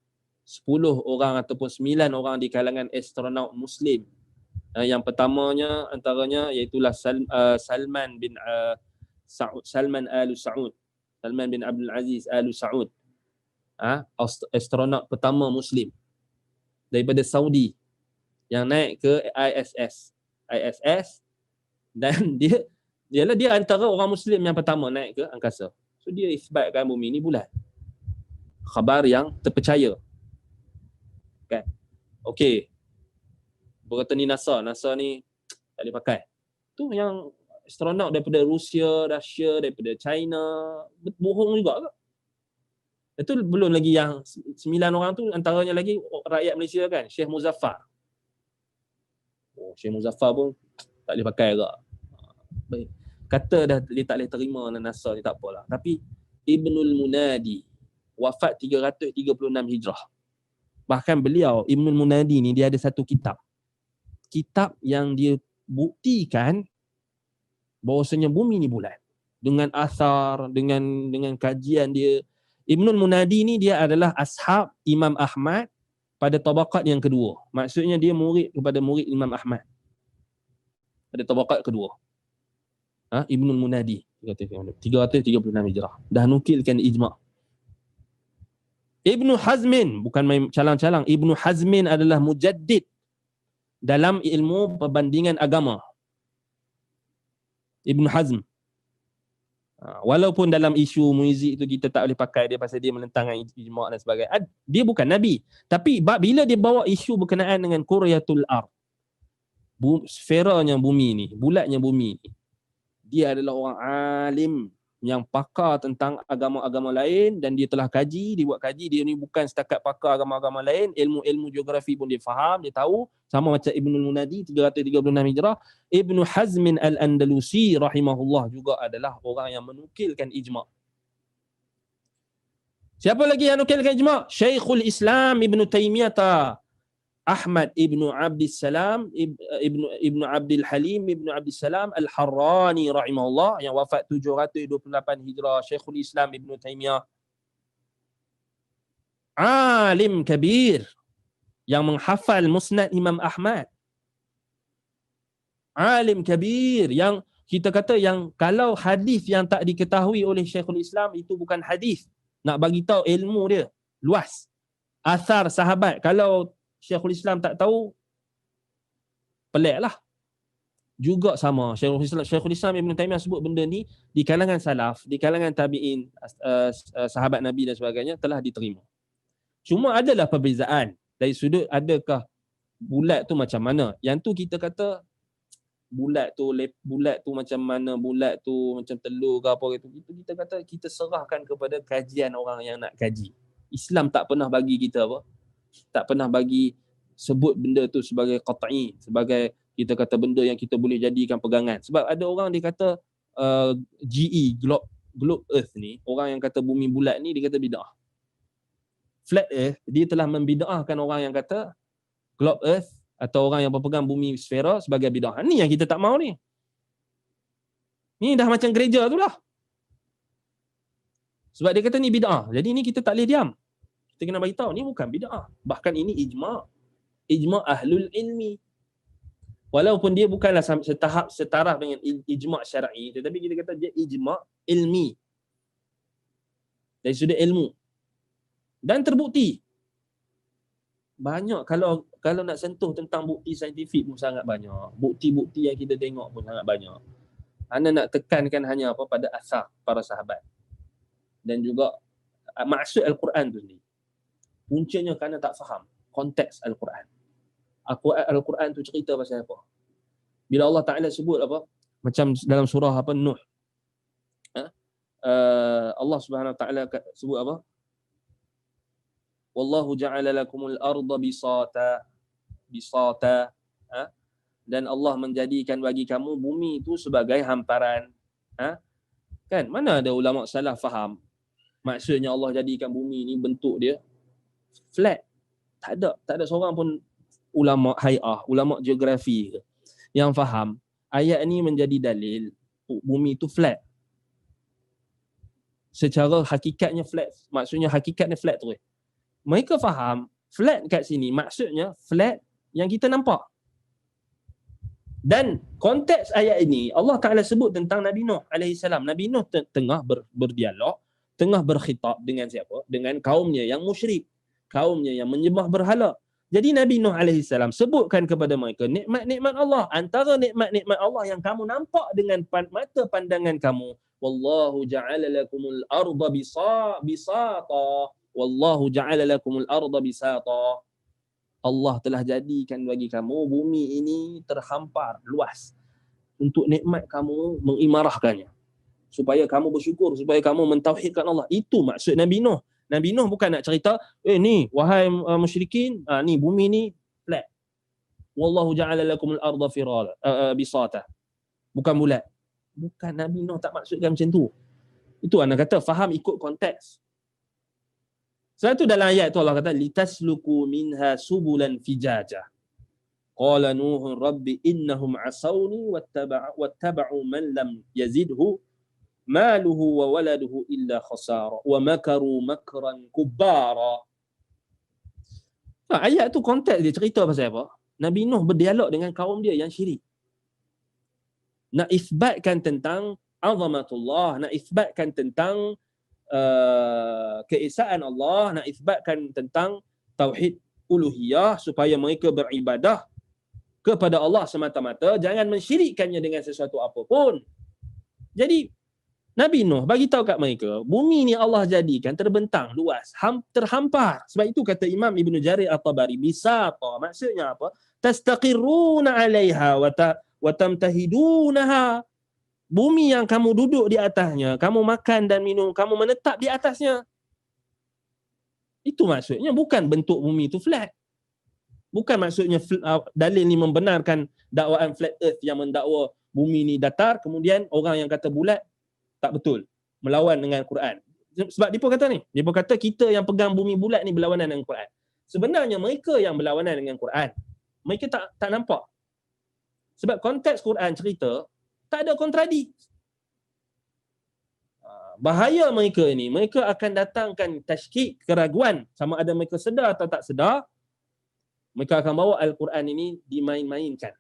orang ataupun 9 orang di kalangan astronaut Muslim. Yang pertamanya antaranya iaitulah Salman bin Al-Saud, Salman bin Abdul Aziz Al-Saud, astronaut pertama Muslim daripada Saudi yang naik ke ISS, dan dia antara orang Muslim yang pertama naik ke angkasa. So dia isbatkan bumi ni bulat. Khabar yang terpercaya. Kan? Okey. Berkata ni NASA ni tak boleh pakai. Tu yang astronaut daripada Rusia, daripada China, bohong juga ke? Itu belum lagi yang 9 orang tu, antaranya lagi rakyat Malaysia kan, Syekh Muzaffar. Syekh Muzaffar pun tak boleh pakai juga. Baik. kata dah dia tak boleh terima nasar ni, tak apalah. Tapi Ibnul Munadi wafat 336 Hijrah. Bahkan beliau Ibnul Munadi ni dia ada satu kitab yang dia buktikan bahawasanya bumi ni bulat dengan asar, dengan kajian dia. Ibnul Munadi ni dia adalah ashab Imam Ahmad pada tabaqat yang kedua. Maksudnya dia murid kepada murid Imam Ahmad pada tabaqat kedua. Ibnul Munadi 336 Hijrah. Dah nukilkan ijma'. Ibnu Hazmin, bukan main calang-calang, Ibnu Hazmin adalah mujaddid dalam ilmu perbandingan agama. Ibnu Hazm. Walaupun dalam isu muizik tu kita tak boleh pakai dia pasal dia menentangkan ijma' dan sebagainya. Dia bukan Nabi. Tapi bila dia bawa isu berkenaan dengan Quryatul Ard, sferanya bumi ni, bulatnya bumi ni, dia adalah orang alim yang pakar tentang agama-agama lain dan dia telah kaji, dia buat kaji. Dia ni bukan setakat pakar agama-agama lain, ilmu-ilmu geografi pun dia faham, dia tahu. Sama macam Ibnul Munadi 336 Hijrah. Ibnu Hazmin Al-Andalusi rahimahullah juga adalah orang yang menukilkan ijma'. Siapa lagi yang menukilkan ijma'? Syekhul Islam Ibn Taymiyah Ahmad Ibn Abdissalam Ibn Abdul Halim Ibn Abdissalam Al-Harrani rahimahullah yang wafat 728 Hijrah. Syekhul Islam Ibn Taymiyah, alim kabir yang menghafal Musnad Imam Ahmad. Alim kabir yang kita kata yang kalau hadis yang tak diketahui oleh Syekhul Islam itu bukan hadis. Nak bagi tahu ilmu dia luas. Asar sahabat kalau Syekhul Islam tak tahu, peliklah. Juga sama Syekhul Islam Ibn Taymiyah sebut benda ni di kalangan salaf, di kalangan tabi'in, sahabat Nabi dan sebagainya telah diterima. Cuma adalah perbezaan dari sudut adakah bulat tu macam mana. Yang tu kita kata bulat tu macam mana, bulat tu macam telur ke apa gitu. Itu kita kata kita serahkan kepada kajian orang yang nak kaji. Islam tak pernah bagi kita apa? Tak pernah bagi sebut benda tu sebagai qat'i, sebagai kita kata benda yang kita boleh jadikan pegangan. Sebab ada orang dia kata GE, globe earth ni, orang yang kata bumi bulat ni dia kata bid'ah. Flat earth, dia telah membid'ahkan orang yang kata globe earth atau orang yang berpegang bumi sfera sebagai bid'ah. Ni yang kita tak mau ni. Ni dah macam gereja tu lah. Sebab dia kata ni bid'ah. Jadi ni kita tak boleh diam. Kita kena bagi tahu ni bukan bid'ah. Bahkan ini ijma'. Ijma' ahlul ilmi. Walaupun dia bukanlah setaraf dengan ijma' syar'i, tetapi kita kata dia ijma' ilmi. Dari sudut ilmu. Dan terbukti. Banyak kalau nak sentuh tentang bukti saintifik pun sangat banyak. Bukti-bukti yang kita tengok pun sangat banyak. Anda nak tekankan hanya apa pada asar para sahabat. Dan juga maksud Al-Quran tu sendiri. Puncanya kerana tak faham konteks Al-Quran. Al-Quran tu cerita pasal apa? Bila Allah Ta'ala sebut apa? Macam dalam surah apa? Nuh. Allah Subhanahu Wa Ta'ala sebut apa? Wallahu ja'ala lakumul arda bisata. Dan Allah menjadikan bagi kamu bumi itu sebagai hamparan. Kan? Mana ada ulama salaf faham? Maksudnya Allah jadikan bumi ni bentuk dia flat. Tak ada seorang pun ulama hai'ah, ulama geografi yang faham ayat ni menjadi dalil bumi tu flat. Secara hakikatnya flat. Maksudnya hakikatnya flat tu. Mereka faham flat kat sini maksudnya flat yang kita nampak. Dan konteks ayat ini Allah Ta'ala sebut tentang Nabi Nuh alaihissalam. Nabi Nuh tengah berdialog, tengah berkhitab dengan siapa? Dengan kaumnya yang musyrik, kaumnya yang menyembah berhala. Jadi Nabi Nuh alaihissalam sebutkan kepada mereka nikmat-nikmat Allah. Antara nikmat-nikmat Allah yang kamu nampak dengan mata pandangan kamu, wallahu ja'ala lakumul arda bisata. Wallahu ja'ala lakumul arda bisata. Allah telah jadikan bagi kamu bumi ini terhampar luas untuk nikmat kamu mengimarahkannya, supaya kamu bersyukur, supaya kamu mentauhidkan Allah. Itu maksud Nabi Nuh. Nabi Nuh bukan nak cerita ni wahai musyrikin, ni bumi ni flat. Wallahu ja'ala lakumul arda bisata. Bukan bulat. Bukan, Nabi Nuh tak maksudkan macam tu. Itu anak kata faham ikut konteks. Sebab tu dalam ayat tu Allah kata litasluku minha subulan fijaja. Qala Nuhun rabbi innahum asawni wattaba'u man lam yazidhu maluhu wa waladuhu illa khasara wa makaru makran kubbara. Ayat tu konteks dia cerita pasal apa? Nabi Nuh berdialog dengan kaum dia yang syirik. Nak isbatkan tentang azamatullah, nak isbatkan tentang keesaan Allah, nak isbatkan tentang tauhid uluhiyah supaya mereka beribadah kepada Allah semata-mata, jangan mensyirikkannya dengan sesuatu apapun. Jadi Nabi Nuh bagi tahu kat mereka, bumi ni Allah jadikan terbentang luas, terhampar. Sebab itu kata Imam Ibn Jarir At-Tabari, bisata, maksudnya apa? Tastaqirruna 'alaiha wa tamtahidunaha. Bumi yang kamu duduk di atasnya, kamu makan dan minum, kamu menetap di atasnya. Itu maksudnya, bukan bentuk bumi itu flat. Bukan maksudnya dalil ni membenarkan dakwaan flat earth yang mendakwa bumi ni datar, kemudian orang yang kata bulat tak betul, melawan dengan Quran. Sebab dia pun kata ni, dia pun kata kita yang pegang bumi bulat ni berlawanan dengan Quran. Sebenarnya mereka yang berlawanan dengan Quran. Mereka tak nampak. Sebab konteks Quran cerita tak ada kontradik. Bahaya mereka ni, mereka akan datangkan tashkik, keraguan, sama ada mereka sedar atau tak sedar. Mereka akan bawa Al-Quran ini dimain-mainkan.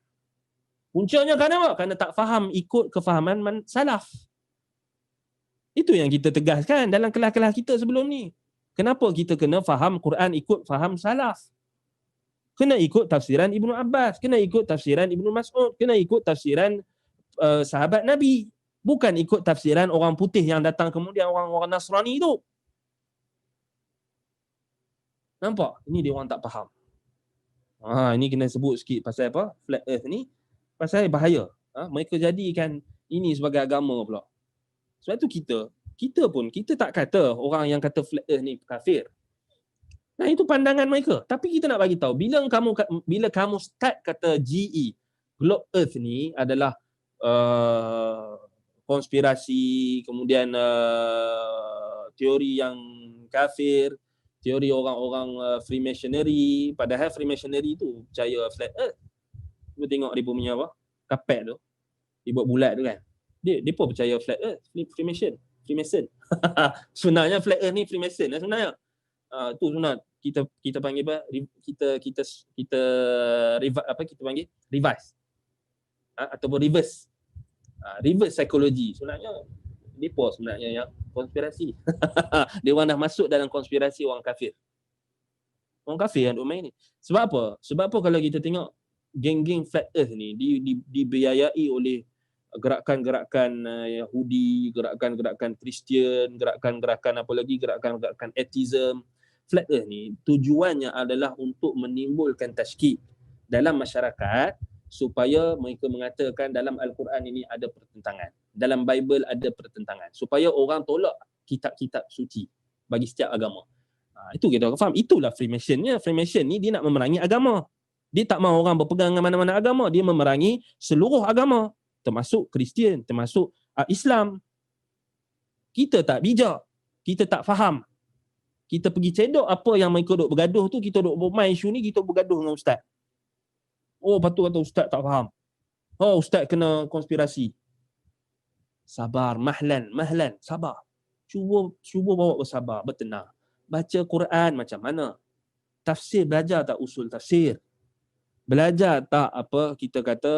Puncanya kerana apa? Kerana tak faham ikut kefahaman salaf. Itu yang kita tegaskan dalam kelas-kelas kita sebelum ni. Kenapa kita kena faham Quran ikut faham salaf? Kena ikut tafsiran Ibnu Abbas, kena ikut tafsiran Ibnu Mas'ud, kena ikut tafsiran sahabat Nabi. Bukan ikut tafsiran orang putih yang datang kemudian orang-orang Nasrani tu. Nampak? Ini dia orang tak faham. Ini kena sebut sikit pasal apa? Flat earth ni. Pasal bahaya. Mereka jadikan ini sebagai agama pula. Sebab tu kita tak kata orang yang kata flat earth ni kafir. Nah, itu pandangan mereka. Tapi kita nak bagi tahu, bila kamu start kata GE, globe earth ni adalah konspirasi, kemudian teori yang kafir, teori orang-orang Freemasonry, padahal Freemasonry tu percaya flat earth. Cuba tengok dia punya apa? Kapet tu. Dia buat bulat tu kan. Dia pun percaya flat earth, Freemason. Sebenarnya flat earth ni Freemason lah sebenarnya. Tu sebenarnya kita panggil apa? Kita panggil revise. Ataupun reverse. Reverse psychology. Sebenarnya depa sebenarnya yang konspirasi. Dia orang dah masuk dalam konspirasi orang kafir. Orang kafir yang duk main ni. Sebab apa? Sebab apa kalau kita tengok geng-geng flat earth ni dibiayai oleh gerakan-gerakan Yahudi, gerakan-gerakan Kristian, gerakan-gerakan apa lagi, gerakan-gerakan atheism. Flat earth ni tujuannya adalah untuk menimbulkan tashkik dalam masyarakat supaya mereka mengatakan dalam Al-Quran ini ada pertentangan, dalam Bible ada pertentangan, supaya orang tolak kitab-kitab suci bagi setiap agama. Itu kita faham. Itulah Freemasonnya. Freemason ni dia nak memerangi agama. Dia tak mahu orang berpegang dengan mana-mana agama. Dia memerangi seluruh agama, termasuk Kristian, termasuk Islam. Kita tak bijak, kita tak faham. Kita pergi cedok apa yang mereka duk bergaduh tu, kita duk bermain isu ni, kita bergaduh dengan ustaz. Oh, patut kata ustaz tak faham. Oh, ustaz kena konspirasi. Sabar, mahlan, sabar. Cuba bawa bersabar, bertenang. Baca Quran macam mana? Tafsir, belajar tak usul tafsir? Belajar tak apa kita kata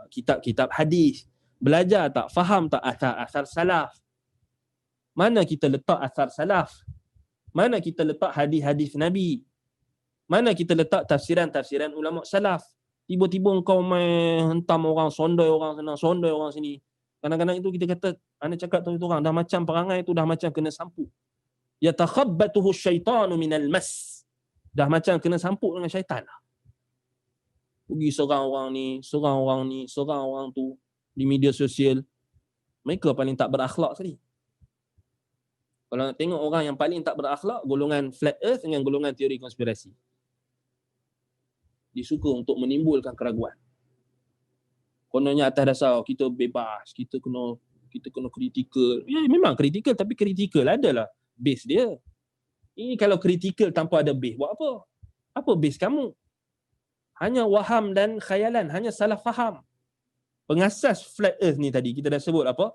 kitab-kitab hadis? Belajar tak, faham tak asar salaf? Mana kita letak asar salaf? Mana kita letak hadis-hadis Nabi? Mana kita letak tafsiran-tafsiran ulama salaf? Tiba-tiba kau main hentam orang, sondoi orang sana, sondoi orang sini. Kadang-kadang itu kita kata, anda cakap tu orang dah macam perangai tu dah macam kena sampuk. Yatakhabbatuhu syaitanu minal mas. Dah macam kena sampuk dengan syaitan. Pergi serang orang ni, serang orang tu di media sosial. Mereka paling tak berakhlak sekali. Kalau nak tengok orang yang paling tak berakhlak, golongan flat earth dengan golongan teori konspirasi. Dia suka untuk menimbulkan keraguan. Kononnya atas dasar kita bebas, kita kena kritikal. Ya memang kritikal, tapi kritikal adalah base dia. Ini kalau kritikal tanpa ada base, buat apa? Apa base kamu? Hanya waham dan khayalan, hanya salah faham. Pengasas flat earth ni tadi kita dah sebut apa?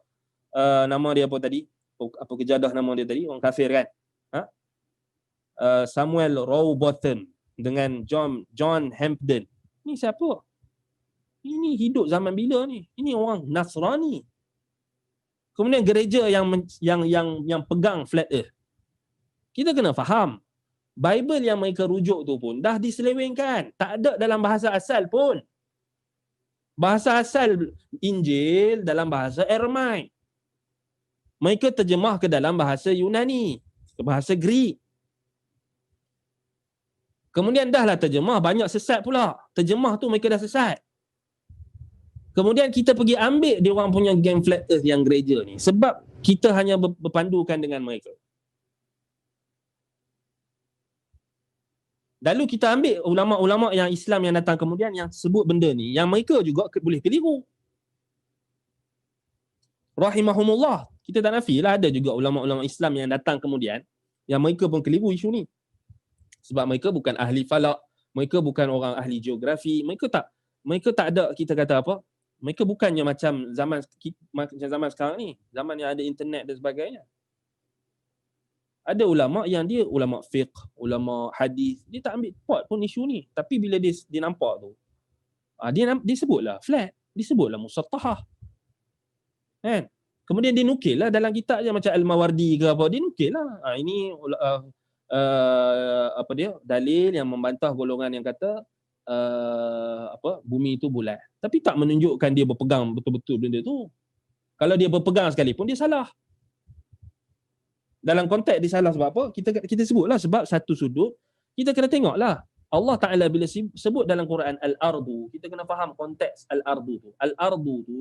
Nama dia apa tadi? Apa kejadah nama dia tadi? Orang kafir kan? Samuel Rowbotham dengan John Hampden. Ni siapa? Ini hidup zaman bila ni? Ini orang Nasrani. Kemudian gereja yang pegang flat earth. Kita kena faham. Bible yang mereka rujuk tu pun dah diselewengkan. Tak ada dalam bahasa asal pun. Bahasa asal Injil dalam bahasa Aramaik. Mereka terjemah ke dalam bahasa Yunani, ke bahasa Greek. Kemudian dahlah terjemah, banyak sesat pula. Terjemah tu mereka dah sesat. Kemudian kita pergi ambil dia orang punya geng flat earth yang gereja ni. Sebab kita hanya berpandukan dengan mereka. Lalu kita ambil ulama-ulama yang Islam yang datang kemudian yang sebut benda ni, yang mereka juga boleh keliru. Rahimahumullah. Kita tak nafilah ada juga ulama-ulama Islam yang datang kemudian yang mereka pun keliru isu ni. Sebab mereka bukan ahli falak, mereka bukan orang ahli geografi, mereka tak ada kita kata apa? Mereka bukannya macam zaman sekarang ni, zaman yang ada internet dan sebagainya. Ada ulama yang dia ulama fiqh, ulama hadis, dia tak ambil pot pun isu ni. Tapi bila dia nampak tu, dia sebutlah flat, disebutlah musattahah. Kan? Kemudian dia nukil lah dalam kitab je macam Al-Mawardi ke apa, dia nukil lah. Ini apa dia? Dalil yang membantah golongan yang kata bumi itu bulat. Tapi tak menunjukkan dia berpegang betul-betul benda tu. Kalau dia berpegang sekalipun dia salah. Dalam konteks dia salah sebab apa? Kita sebutlah sebab satu sudut kita kena tengoklah. Allah Ta'ala bila sebut dalam Quran al-ardu, kita kena faham konteks al-ardu tu. Al-ardu tu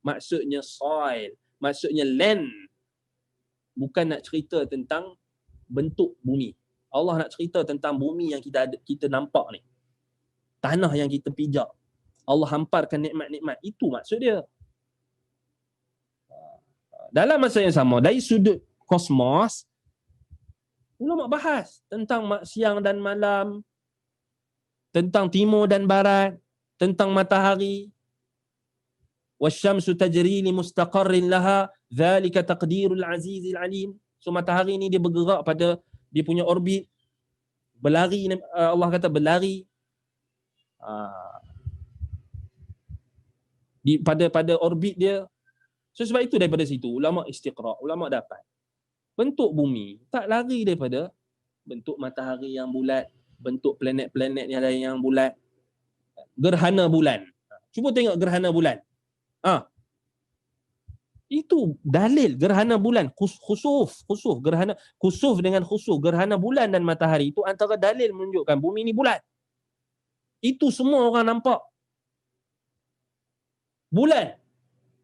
maksudnya soil, maksudnya land. Bukan nak cerita tentang bentuk bumi. Allah nak cerita tentang bumi yang kita nampak ni. Tanah yang kita pijak. Allah hamparkan nikmat-nikmat. Itu maksud dia. Dalam masa yang sama, dari sudut kosmos, ulama bahas tentang siang dan malam, tentang timur dan barat, tentang matahari. Wasyamsu tajri li mustaqarrin laha, dzalika taqdirul azizil alim. So matahari ni dia bergerak pada dia punya orbit, berlari, Allah kata berlari pada orbit dia. So sebab itu daripada situ ulama istiqra, ulama dapat bentuk bumi tak lari daripada bentuk matahari yang bulat, bentuk planet-planet yang lain yang bulat. Gerhana bulan. Cuba tengok gerhana bulan. Itu dalil gerhana bulan, khusuf gerhana, khusuf dengan khusuf, gerhana bulan dan matahari itu antara dalil menunjukkan bumi ni bulat. Itu semua orang nampak. Bulan.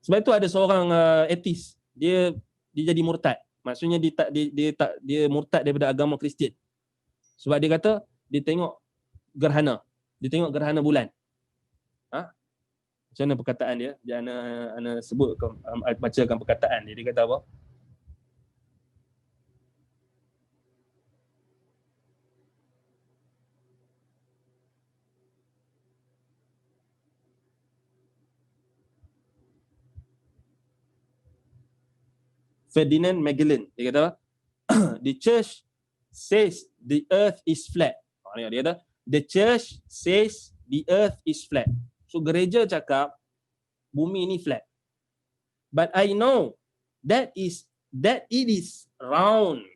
Sebab itu ada seorang ateis, dia jadi murtad. Maksudnya dia murtad daripada agama Kristian. Sebab dia kata dia tengok gerhana. Dia tengok gerhana bulan. Macam mana perkataan dia? Dia ana sebut bacakan perkataan dia. Dia kata apa? Ferdinand Magellan. Dia kata the church says the earth is flat. Dia kata the church says the earth is flat. So gereja cakap bumi ni flat. But I know that it is round.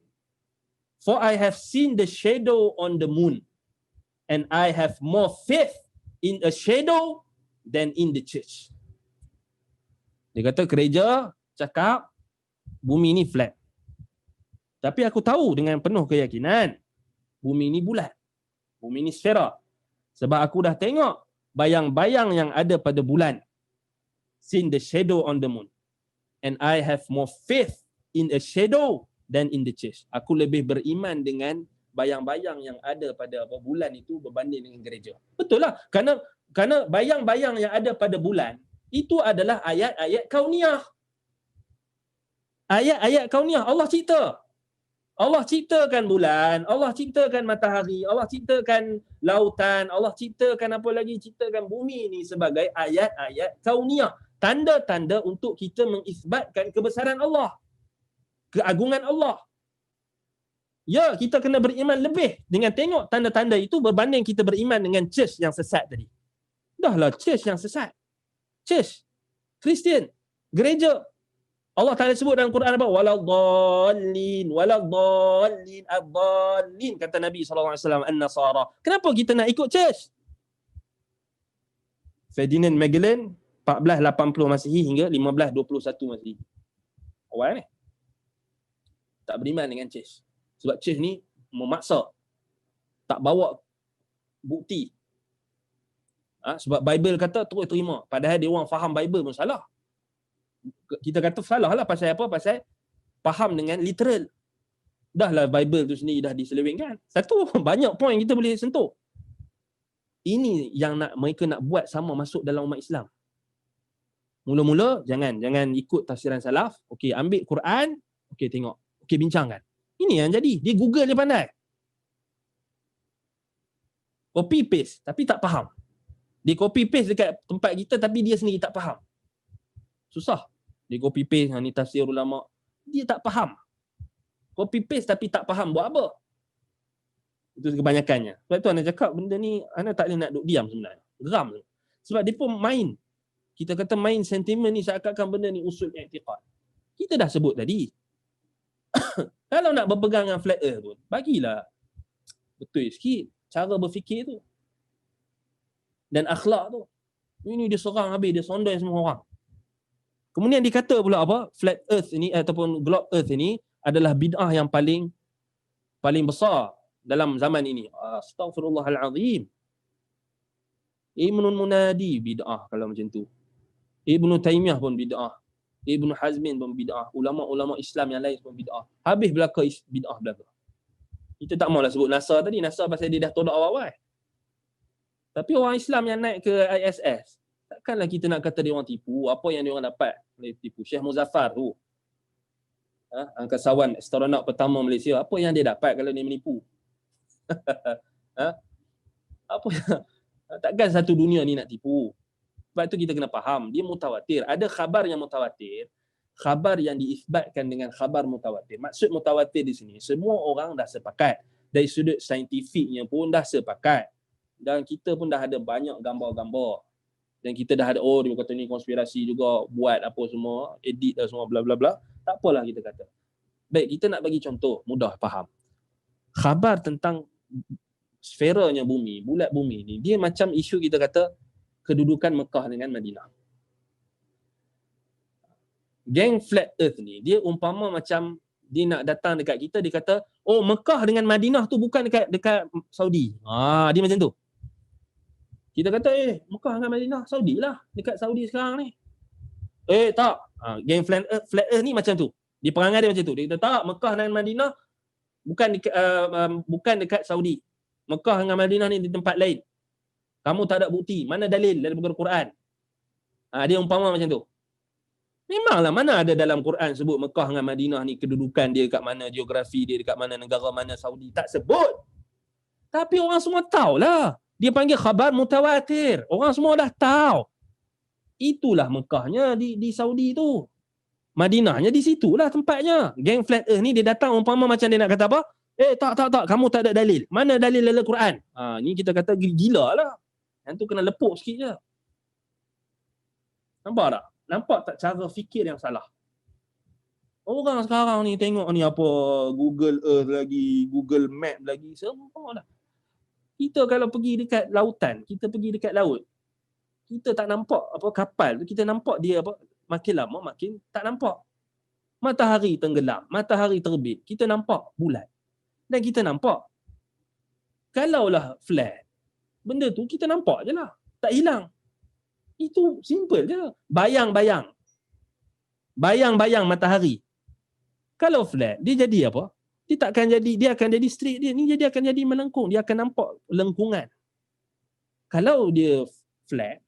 For I have seen the shadow on the moon, and I have more faith in a shadow than in the church. Dia kata gereja cakap bumi ni flat. Tapi aku tahu dengan penuh keyakinan bumi ni bulat. Bumi ni sfera. Sebab aku dah tengok bayang-bayang yang ada pada bulan. Seen the shadow on the moon. And I have more faith in a shadow than in the church. Aku lebih beriman dengan bayang-bayang yang ada pada bulan itu berbanding dengan gereja. Betul lah. Kerana bayang-bayang yang ada pada bulan Itu adalah ayat-ayat kauniyah. Ayat-ayat kauniyah. Allah cipta. Allah ciptakan bulan, Allah ciptakan matahari, Allah ciptakan lautan, Allah ciptakan apa lagi, ciptakan bumi ni sebagai ayat-ayat kauniyah. Tanda-tanda untuk kita mengisbatkan kebesaran Allah, keagungan Allah. Ya, kita kena beriman lebih dengan tengok tanda-tanda itu berbanding kita beriman dengan church yang sesat tadi. Dahlah church yang sesat. Church, Kristian, gereja. Allah Ta'ala sebut dalam Quran apa? Waladhdallin, waladhdallin, ad-dallin, kata Nabi SAW, an-nasara. Kenapa kita nak ikut church? Ferdinand Magellan, 1480 Masihi hingga 1521 Masihi. Awal ni. Tak beriman dengan church. Sebab church ni memaksa. Tak bawa bukti. Sebab Bible kata terus terima. Padahal dia orang faham Bible pun salah. Kita kata salah lah pasal apa? Pasal faham dengan literal. Dahlah Bible tu sendiri dah diselewengkan. Satu, banyak point kita boleh sentuh. Ini yang mereka nak buat sama masuk dalam umat Islam. Mula-mula jangan ikut tafsiran salaf. Okey, ambil Quran, okey tengok, okey bincangkan. Ini yang jadi. Dia Google dia pandai. Copy paste tapi tak faham. Dia copy paste dekat tempat kita tapi dia sendiri tak faham. Susah. Dia copy paste, ni tafsir ulama. Dia tak faham. Copy paste tapi tak faham buat apa. Itu kebanyakannya. Sebab tu anda cakap benda ni anda tak boleh nak duduk diam sebenarnya. Geram. Sebab dia pun main. Kita kata main sentimen ni seakan-akan benda ni usul i'tiqad. Kita dah sebut tadi. Kalau nak berpegang dengan flat earth pun, bagilah betul sikit cara berfikir tu. Dan akhlak tu. Ini dia serang habis, dia sondai semua orang. Kemudian dikata pula apa? Flat earth ini ataupun globe earth ini adalah bid'ah yang paling besar dalam zaman ini. Astaghfirullahalazim. Ibnul Munadi bid'ah kalau macam tu. Ibnu Taimiyah pun bid'ah. Ibnu Hazmin pun bid'ah. Ulama-ulama Islam yang lain pun bid'ah. Habis belaka bid'ah belaka. Kita tak maulah sebut NASA tadi. NASA pasal dia dah tolak awal-awal. Tapi orang Islam yang naik ke ISS, takkanlah kita nak kata dia orang tipu. Apa yang dia orang dapat boleh tipu. Syekh Muzaffar tu, angkasawan astronaut pertama Malaysia, apa yang dia dapat kalau dia menipu? Apa yang, takkan satu dunia ni nak tipu. Sebab tu kita kena faham, dia mutawatir. Ada khabar yang mutawatir, khabar yang diisbatkan dengan khabar mutawatir. Maksud mutawatir di sini, semua orang dah sepakat. Dari sudut saintifiknya pun dah sepakat. Dan kita pun dah ada banyak gambar-gambar. Dan kita dah ada, dia kata ni konspirasi juga, buat apa semua, edit dah semua, bla bla bla. Tak apalah kita kata. Baik, kita nak bagi contoh, mudah faham. Khabar tentang sferanya bumi, bulat bumi ni, dia macam isu kita kata kedudukan Mekah dengan Madinah. Geng flat earth ni, dia umpama macam dia nak datang dekat kita, dia kata, Mekah dengan Madinah tu bukan dekat Saudi. Dia macam tu. Kita kata, Mekah dengan Madinah, Saudi lah. Dekat Saudi sekarang ni. Tak. Geng flat earth ni macam tu. Di perangai dia macam tu. Dia kata, tak, Mekah dengan Madinah bukan dekat Saudi. Mekah dengan Madinah ni di tempat lain. Kamu tak ada bukti. Mana dalil dalam Quran? Dia umpama macam tu. Memanglah mana ada dalam Quran sebut Mekah dengan Madinah ni kedudukan dia dekat mana, geografi dia dekat mana, negara mana, Saudi. Tak sebut. Tapi orang semua tahulah. Dia panggil khabar mutawatir. Orang semua dah tahu. Itulah Mekahnya di Saudi tu. Madinahnya di situlah tempatnya. Geng flat earth ni dia datang umpama macam dia nak kata apa? Tak. Kamu tak ada dalil. Mana dalil dalam Quran? Ni kita kata gila lah. Yang tu kena lepuk sikit je. Nampak tak? Nampak tak cara fikir yang salah? Orang sekarang ni tengok ni apa, Google Earth lagi, Google Map lagi, semua dah. Kita kalau pergi dekat lautan, kita pergi dekat laut, kita tak nampak apa kapal tu, kita nampak dia apa, makin lama makin tak nampak. Matahari tenggelam, matahari terbit, kita nampak bulat. Dan kita nampak. Kalaulah flat, benda tu kita nampak je lah, tak hilang. Itu simple je. Bayang-bayang matahari. Kalau flat, dia jadi apa? Dia akan jadi straight dia. Ni dia akan jadi melengkung. Dia akan nampak lengkungan. Kalau dia flat,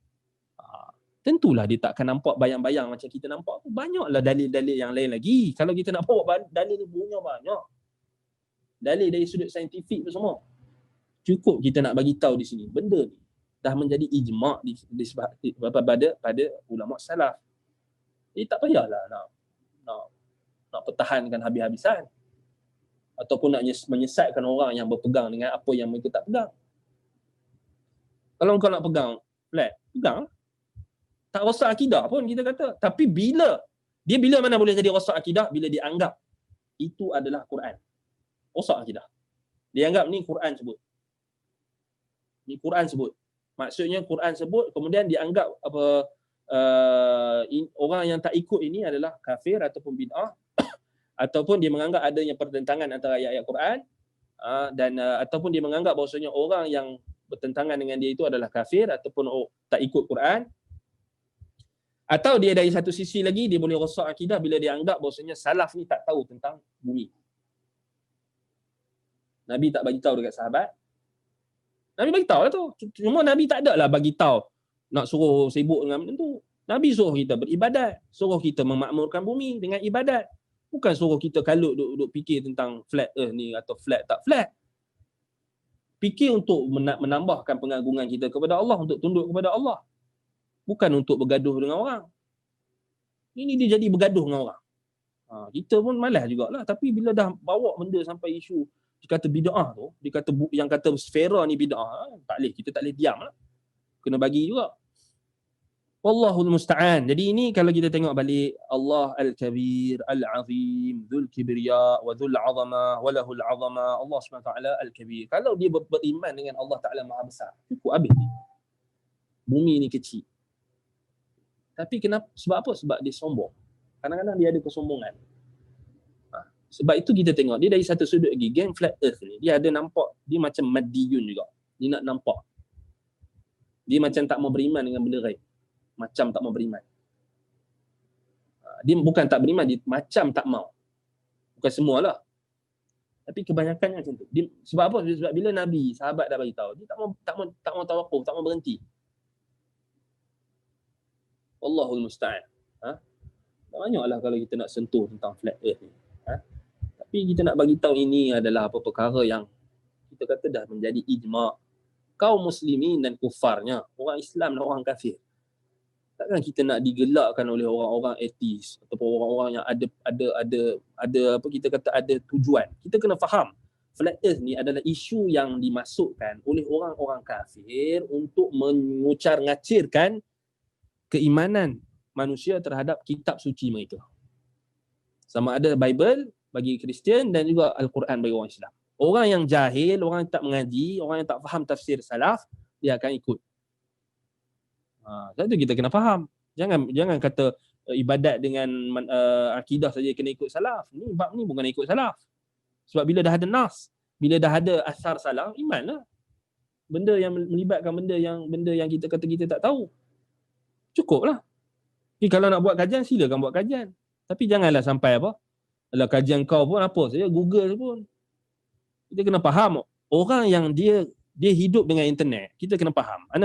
tentulah dia tak akan nampak bayang-bayang macam kita nampak. Banyaklah dalil-dalil yang lain lagi. Kalau kita nak bawa dalil ni banyak. Dalil dari sudut saintifik pun semua. Cukup kita nak bagi tahu di sini. Benda ni dah menjadi ijma' pada ulama salaf. Jadi tak payahlah nak pertahankan habis-habisan. Ataupun nak menyesatkan orang yang berpegang dengan apa yang mereka tak pegang. Kalau kau nak pegang flat, pegang. Tak rosak akidah pun kita kata. Tapi bila mana boleh jadi rosak akidah? Bila dia anggap itu adalah Quran. Rosak akidah. Dia anggap ni Quran sebut. Ni Quran sebut. Maksudnya Quran sebut, kemudian dianggap orang yang tak ikut ini adalah kafir ataupun bid'ah, ataupun dia menganggap adanya pertentangan antara ayat-ayat Quran, dan ataupun dia menganggap bahawasanya orang yang bertentangan dengan dia itu adalah kafir ataupun tak ikut Quran. Atau dia dari satu sisi lagi, dia boleh rosak akidah bila dia anggap bahawasanya salaf ni tak tahu tentang bumi. Nabi tak bagi tahu dekat sahabat. Nabi bagi tahu lah tu. Cuma Nabi tak ada lah bagi tahu nak suruh sibuk dengan benda tu. Nabi suruh kita beribadat, suruh kita memakmurkan bumi dengan ibadat. Bukan suruh kita kalut duk fikir tentang flat earth ni atau flat tak flat. Fikir untuk menambahkan pengagungan kita kepada Allah, untuk tunduk kepada Allah. Bukan untuk bergaduh dengan orang. Ini dia jadi bergaduh dengan orang. Kita pun malas jugalah. Tapi bila dah bawa benda sampai isu dia kata bid'ah tu, dia kata yang kata sfera ni bid'ah, kita tak boleh diam lah. Kena bagi juga. Wallahul musta'an. Jadi ini kalau kita tengok balik, Allah Al-Kabir, Al-Azim, Dzul Kibriya wa Dzul Azama wa Lahul Azama, Allah SWT Al-Kabir. Kalau dia beriman dengan Allah Ta'ala Maha Besar, cukup habis dia. Bumi ni kecil. Tapi kenapa? Sebab apa? Sebab dia sombong. Kadang-kadang dia ada kesombongan. Sebab itu kita tengok dia dari satu sudut lagi, geng flat earth ni dia ada nampak dia macam madiyun juga. Dia nak nampak. Dia macam tak mau beriman dengan benda lain. Macam tak mau beriman. Dia bukan tak beriman, dia macam tak mau. Bukan semualah. Tapi kebanyakannya macam tu. Dia, sebab apa? Sebab bila Nabi, sahabat dah bagi tahu, dia tak mau tawakuf, tak mau berhenti. Wallahul musta'an. Banyaklah kalau kita nak sentuh tentang flat earth ni. Tapi kita nak bagi tahu ini adalah apa perkara yang kita kata dah menjadi ijma' kaum muslimin dan kufarnya, orang Islam dan orang kafir. Takkan kita nak digelakkan oleh orang-orang etis ataupun orang-orang yang ada apa kita kata ada tujuan. Kita kena faham flat earth ni adalah isu yang dimasukkan oleh orang-orang kafir untuk mengucar-ngacirkan keimanan manusia terhadap kitab suci mereka. Sama ada Bible bagi Kristian dan juga Al-Quran bagi orang Islam. Orang yang jahil, orang yang tak mengaji, orang yang tak faham tafsir salaf, dia akan ikut. Sebab tu kita kena faham. Jangan kata ibadat dengan akidah saja kena ikut salaf. Ni bab ni bukan ikut salaf. Sebab bila dah ada nas, bila dah ada asar salaf, imanlah. Benda yang melibatkan benda yang kita kata kita tak tahu, cukuplah. Jadi kalau nak buat kajian, silakan buat kajian. Tapi janganlah sampai apa? Alah kajian kau pun apa saja, Google pun. Kita kena faham orang yang dia hidup dengan internet. Kita kena faham. Ana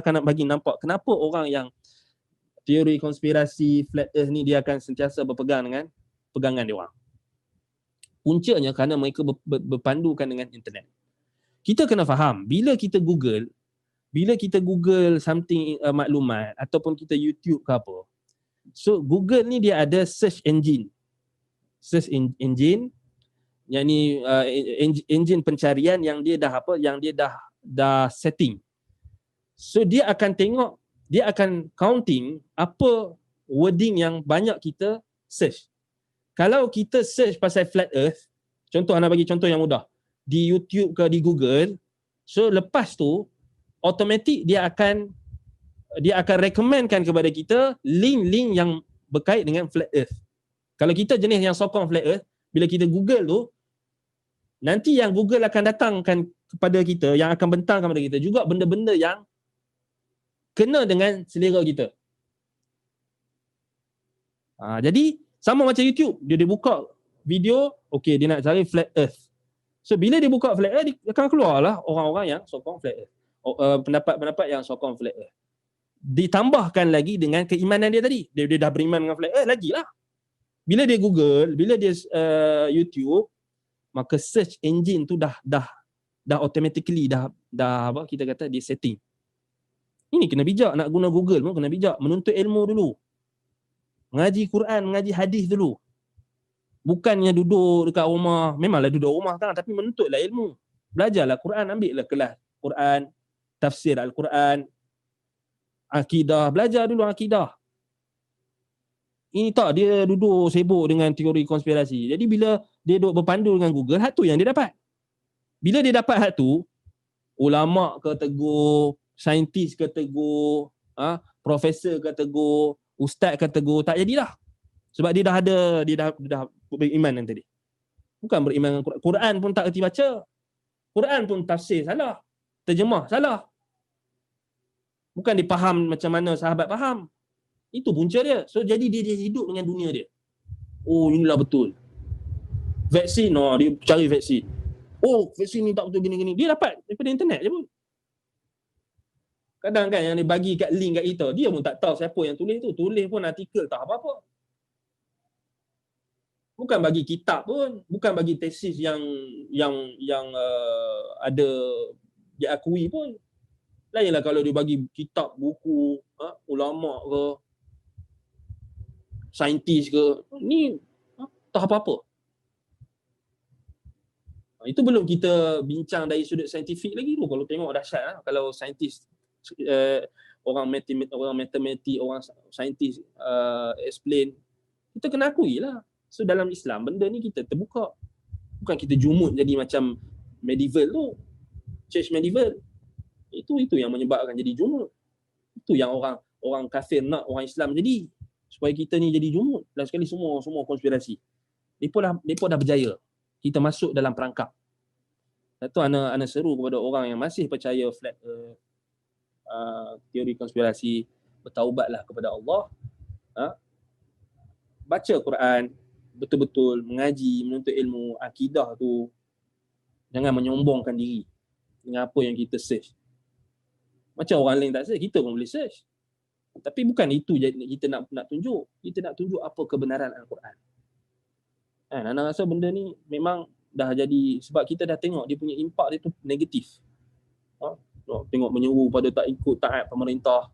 akan bagi nampak kenapa orang yang teori konspirasi flat earth ni dia akan sentiasa berpegang dengan pegangan dia orang. Puncanya kerana mereka berpandukan dengan internet. Kita kena faham bila kita Google something maklumat ataupun kita YouTube ke apa. So Google ni dia ada search engine yang ni engine pencarian yang dia dah setting. So dia akan tengok, dia akan counting apa wording yang banyak kita search. Kalau kita search pasal flat earth, contoh ana bagi contoh yang mudah, di YouTube ke di Google, so lepas tu automatik dia akan recommendkan kepada kita link-link yang berkait dengan flat earth. Kalau kita jenis yang sokong flat earth, bila kita Google tu, nanti yang Google akan datangkan kepada kita, yang akan bentangkan kepada kita juga benda-benda yang kena dengan selera kita. Jadi sama macam YouTube, dia buka video, okey dia nak cari flat earth. So bila dia buka flat earth, dia akan keluarlah orang-orang yang sokong flat earth. Pendapat-pendapat yang sokong flat earth. ditambahkan lagi dengan keimanan dia tadi. Dia dah beriman dengan flat earth, lagilah. Bila dia Google, bila dia YouTube, maka search engine tu dah automatically dah apa kita kata dia setting. Ini kena bijak, nak guna Google pun kena bijak, menuntut ilmu dulu. Mengaji Quran, mengaji hadis dulu. Bukannya duduk dekat rumah, memanglah duduk rumah kan, tapi menuntutlah ilmu. Belajarlah Quran, ambillah kelas Quran, tafsir Al-Quran, akidah, belajar dulu akidah. Ini tak dia duduk sibuk dengan teori konspirasi. Jadi bila dia duduk berpandu dengan Google, hak tu yang dia dapat. Bila dia dapat hak tu, ulama ke tegur, saintis ke tegur, profesor ke tegur, ustaz ke tegur, tak jadilah. Sebab dia dah beriman yang tadi. Bukan beriman dengan Quran. Quran pun tak erti baca. Quran pun tafsir salah. Terjemah salah. Bukan dia faham macam mana sahabat faham. Itu punca dia. So jadi dia hidup dengan dunia dia. Oh, inilah betul. Vaksin, dia cari vaksin. Oh, vaksin ni tak betul gini-gini. Dia dapat daripada internet je pun. Kadang kan yang dia bagi kat link kat kita, dia pun tak tahu siapa yang tulis tu. Tulis pun artikel tak apa-apa. Bukan bagi kitab pun, bukan bagi tesis yang ada diakui pun. Lainlah kalau dia bagi kitab, buku, ulama ke, saintis ke, ni tak apa-apa. Itu belum kita bincang dari sudut saintifik lagi tu. Kalau tengok dahsyat lah. Kalau saintis, orang matematik, orang saintis explain, kita kena akui lah. So dalam Islam, benda ni kita terbuka. Bukan kita jumut jadi macam medieval tu. Church medieval. Itu yang menyebabkan jadi jumut. Itu yang orang kafir nak orang Islam jadi. Supaya kita ni jadi jumut. Dan sekali semua konspirasi. Mereka dah berjaya. Kita masuk dalam perangkap. Itu ana seru kepada orang yang masih percaya flat earth, teori konspirasi, bertaubatlah kepada Allah. Baca Quran, betul-betul mengaji, menuntut ilmu, akidah tu. Jangan menyombongkan diri dengan apa yang kita search. Macam orang lain tak search, kita pun boleh search. Tapi bukan itu kita nak tunjuk. Kita nak tunjuk apa kebenaran Al-Quran. Anak rasa benda ni memang dah jadi, sebab kita dah tengok dia punya impak dia tu negatif. Tengok menyeru pada tak ikut taat pemerintah,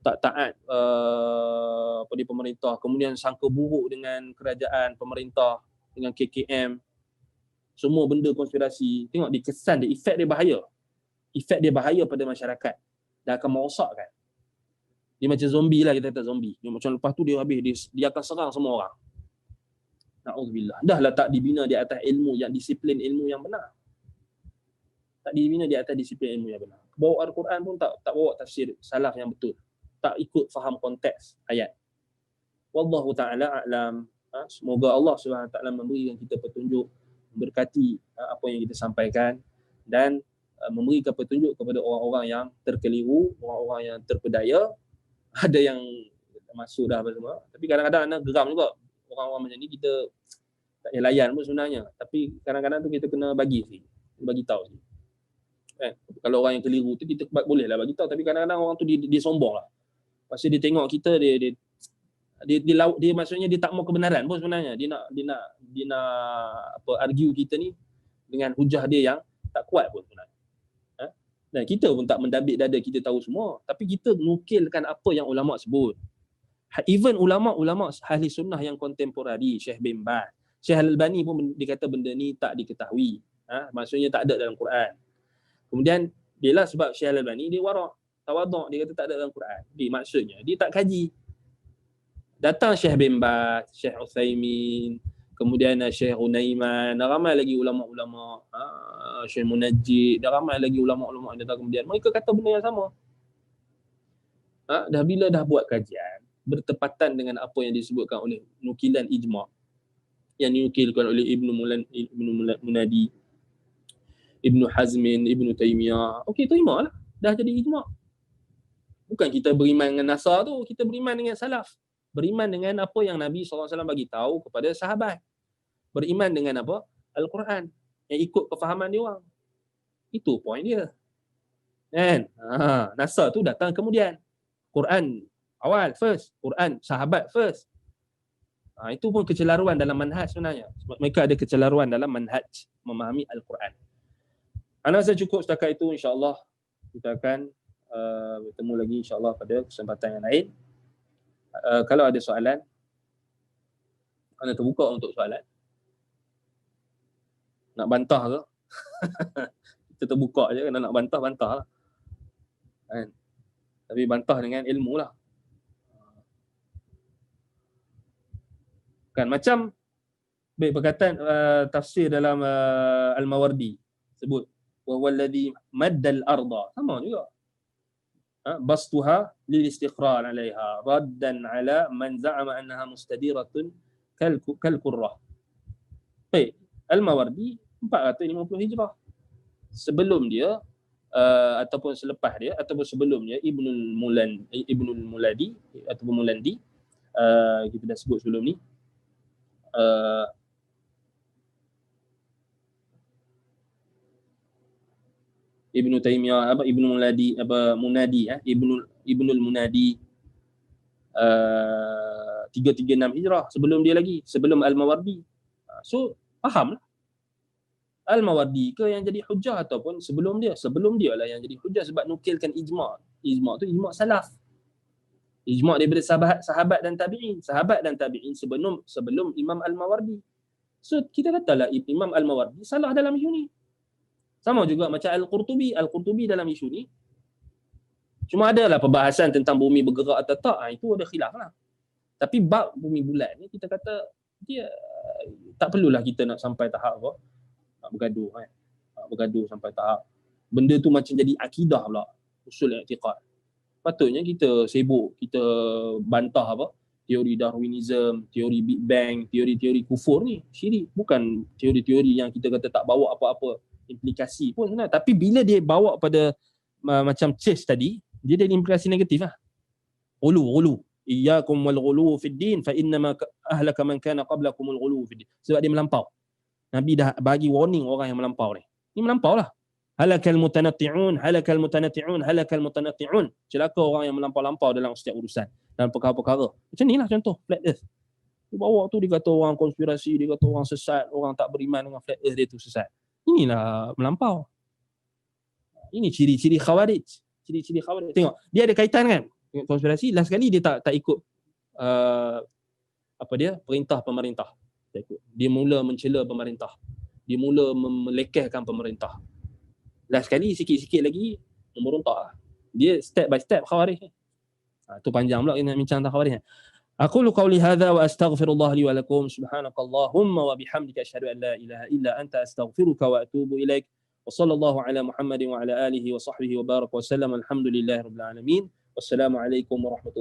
tak taat pada pemerintah, kemudian sangka buruk dengan kerajaan pemerintah, dengan KKM, semua benda konspirasi. Tengok dia kesan dia, efek dia bahaya. Efek dia bahaya pada masyarakat. Dah akan merosakkan. Dia macam zombie lah, kita kata zombie. Dia macam lepas tu dia habis, dia akan serang semua orang. Na'udzubillah. Dah lah tak dibina di atas ilmu yang disiplin ilmu yang benar. Tak dibina di atas disiplin ilmu yang benar. Bawa Al-Quran pun tak bawa tafsir salaf yang betul. Tak ikut faham konteks ayat. Wallahu ta'ala a'lam. Semoga Allah SWT memberikan kita petunjuk, memberkati apa yang kita sampaikan, dan memberikan petunjuk kepada orang-orang yang terkeliru, orang-orang yang terpedaya. Ada yang masuk dah apa semua. Tapi kadang-kadang anda geram juga. Orang-orang macam ni kita tak payah layan pun sebenarnya. Tapi kadang-kadang tu kita kena bagi tahu. Kalau orang yang keliru tu kita boleh lah bagi tahu. Tapi kadang-kadang orang tu dia sombong lah. Pasal dia tengok kita, dia maksudnya dia tak mau kebenaran pun sebenarnya. Dia nak argue kita ni dengan hujah dia yang tak kuat pun sebenarnya. Dan kita pun tak mendabik dada kita tahu semua. Tapi kita nukilkan apa yang ulama sebut. Even ulama-ulama ahli sunnah yang kontemporari, Syekh bin Baz, Syekh Al-Albani pun dia kata benda ni tak diketahui. Maksudnya tak ada dalam Quran. Kemudian dia lah sebab Syekh Al-Albani dia warak, tawaduk, dia kata tak ada dalam Quran. Maksudnya dia tak kaji. Datang Syekh bin Baz, Syekh Utsaimin, kemudian Syekh Unaiman, dan ramai lagi ulama-ulama, Syekh Munajjid, dan ramai lagi ulama-ulama yang datang kemudian. Mereka kata benda yang sama. Dah bila dah buat kajian, bertepatan dengan apa yang disebutkan oleh nukilan ijma' yang dinukilkan oleh Ibnu Munadi, Ibnu Hazmin, Ibnu Taimiyah. Okey, terima lah. Dah jadi ijma'. Bukan kita beriman dengan Nasar tu, kita beriman dengan salaf. Beriman dengan apa yang Nabi SAW bagi tahu kepada sahabat. Beriman dengan apa? Al-Quran. Yang ikut kefahaman dia orang. Itu poin dia. Kan? Nasar tu datang kemudian. Quran awal first, Quran sahabat first. Itu pun kecelaruan dalam manhaj sebenarnya. Sebab mereka ada kecelaruan dalam manhaj memahami Al-Quran. Ana rasa cukup setakat itu, insya-Allah kita akan bertemu lagi insya-Allah pada kesempatan yang lain. Kalau ada soalan, ana terbuka untuk soalan. Nak bantah ke? Kita terbuka je, kalau nak bantah lah. Kan? Tapi bantah dengan ilmu lah. Kan macam perkataan tafsir dalam Al-Mawardi sebut wa huwallazi maddal arda, sama juga. Bastuha lil istiqrar 'alayha raddan 'ala man za'ama annaha mustadiratun kal qurrah. Baik, Al-Mawardi 450 Hijrah. Sebelum dia ataupun selepas dia ataupun sebelum dia Ibnul Muladi ataupun Mulandi, kita dah sebut sebelum ni. Ibnu Taimiyah, Ibnu Muladi, Munadi, Ibnul Munadi, 336 Hijrah, sebelum dia lagi, sebelum Al-Mawardi. So fahamlah, Al-Mawardi ke yang jadi hujah ataupun sebelum dia? Sebelum dia lah yang jadi hujah sebab nukilkan ijma'. Ijma' tu ijma' salaf. Ijma' daripada sahabat dan tabi'in. Sahabat dan tabi'in sebelum Imam Al-Mawardi. So kita katalah Imam Al-Mawardi salah dalam isu ni. Sama juga macam Al-Qurtubi. Al-Qurtubi dalam isu ni cuma adalah perbahasan tentang bumi bergerak atau tak. Itu ada khilaf lah. Tapi bab bumi bulat ni kita kata dia tak perlulah kita nak sampai tahap apa bergaduh kan. Bergaduh sampai tahap benda tu macam jadi akidah pula, usul i'tiqad. Patutnya kita sibuk, kita bantah teori Darwinism, teori Big Bang, teori-teori kufur ni syirik. Bukan teori-teori yang kita kata tak bawa apa-apa implikasi pun sebenarnya. Tapi bila dia bawa pada macam chase tadi, dia ada implikasi negatif lah. Ghulu. Iyyakum wal ghulu fid din fa innama ahlaka man kana qablakum al ghulu fid din. Sebab dia melampau. Nabi dah bagi warning orang yang melampau ni. Ni melampau lah. Halakal mutanatti'un. Celaka orang yang melampau-lampau dalam setiap urusan, dalam perkara-perkara. Macam ni lah contoh flat earth. Dia bawa tu, dia kata orang konspirasi, dia kata orang sesat, orang tak beriman dengan flat earth, dia tu sesat. Inilah melampau. Ini ciri-ciri khawarij. Ciri-ciri khawarij. Tengok, dia ada kaitan kan dengan konspirasi. Last sekali dia tak ikut perintah pemerintah. Dia mula mencela pemerintah. Dia mula melekehkan pemerintah. Last sekali sikit-sikit lagi merontak lah. Dia step by step khawarij ni. Tu panjang pula kita nak bincang tentang khawarij. Aqulu qawli hadha wa astaghfirullah li wa lakum. Subhanakallahumma wa bihamdika asyhadu an la ilaha illa anta astaghfiruka wa atubu ilaik. Wa sallallahu ala Muhammadin wa ala alihi wa sahbihi wa baraka wa sallam. Alhamdulillahirabbil alamin. Wassalamu alaikum warahmatullahi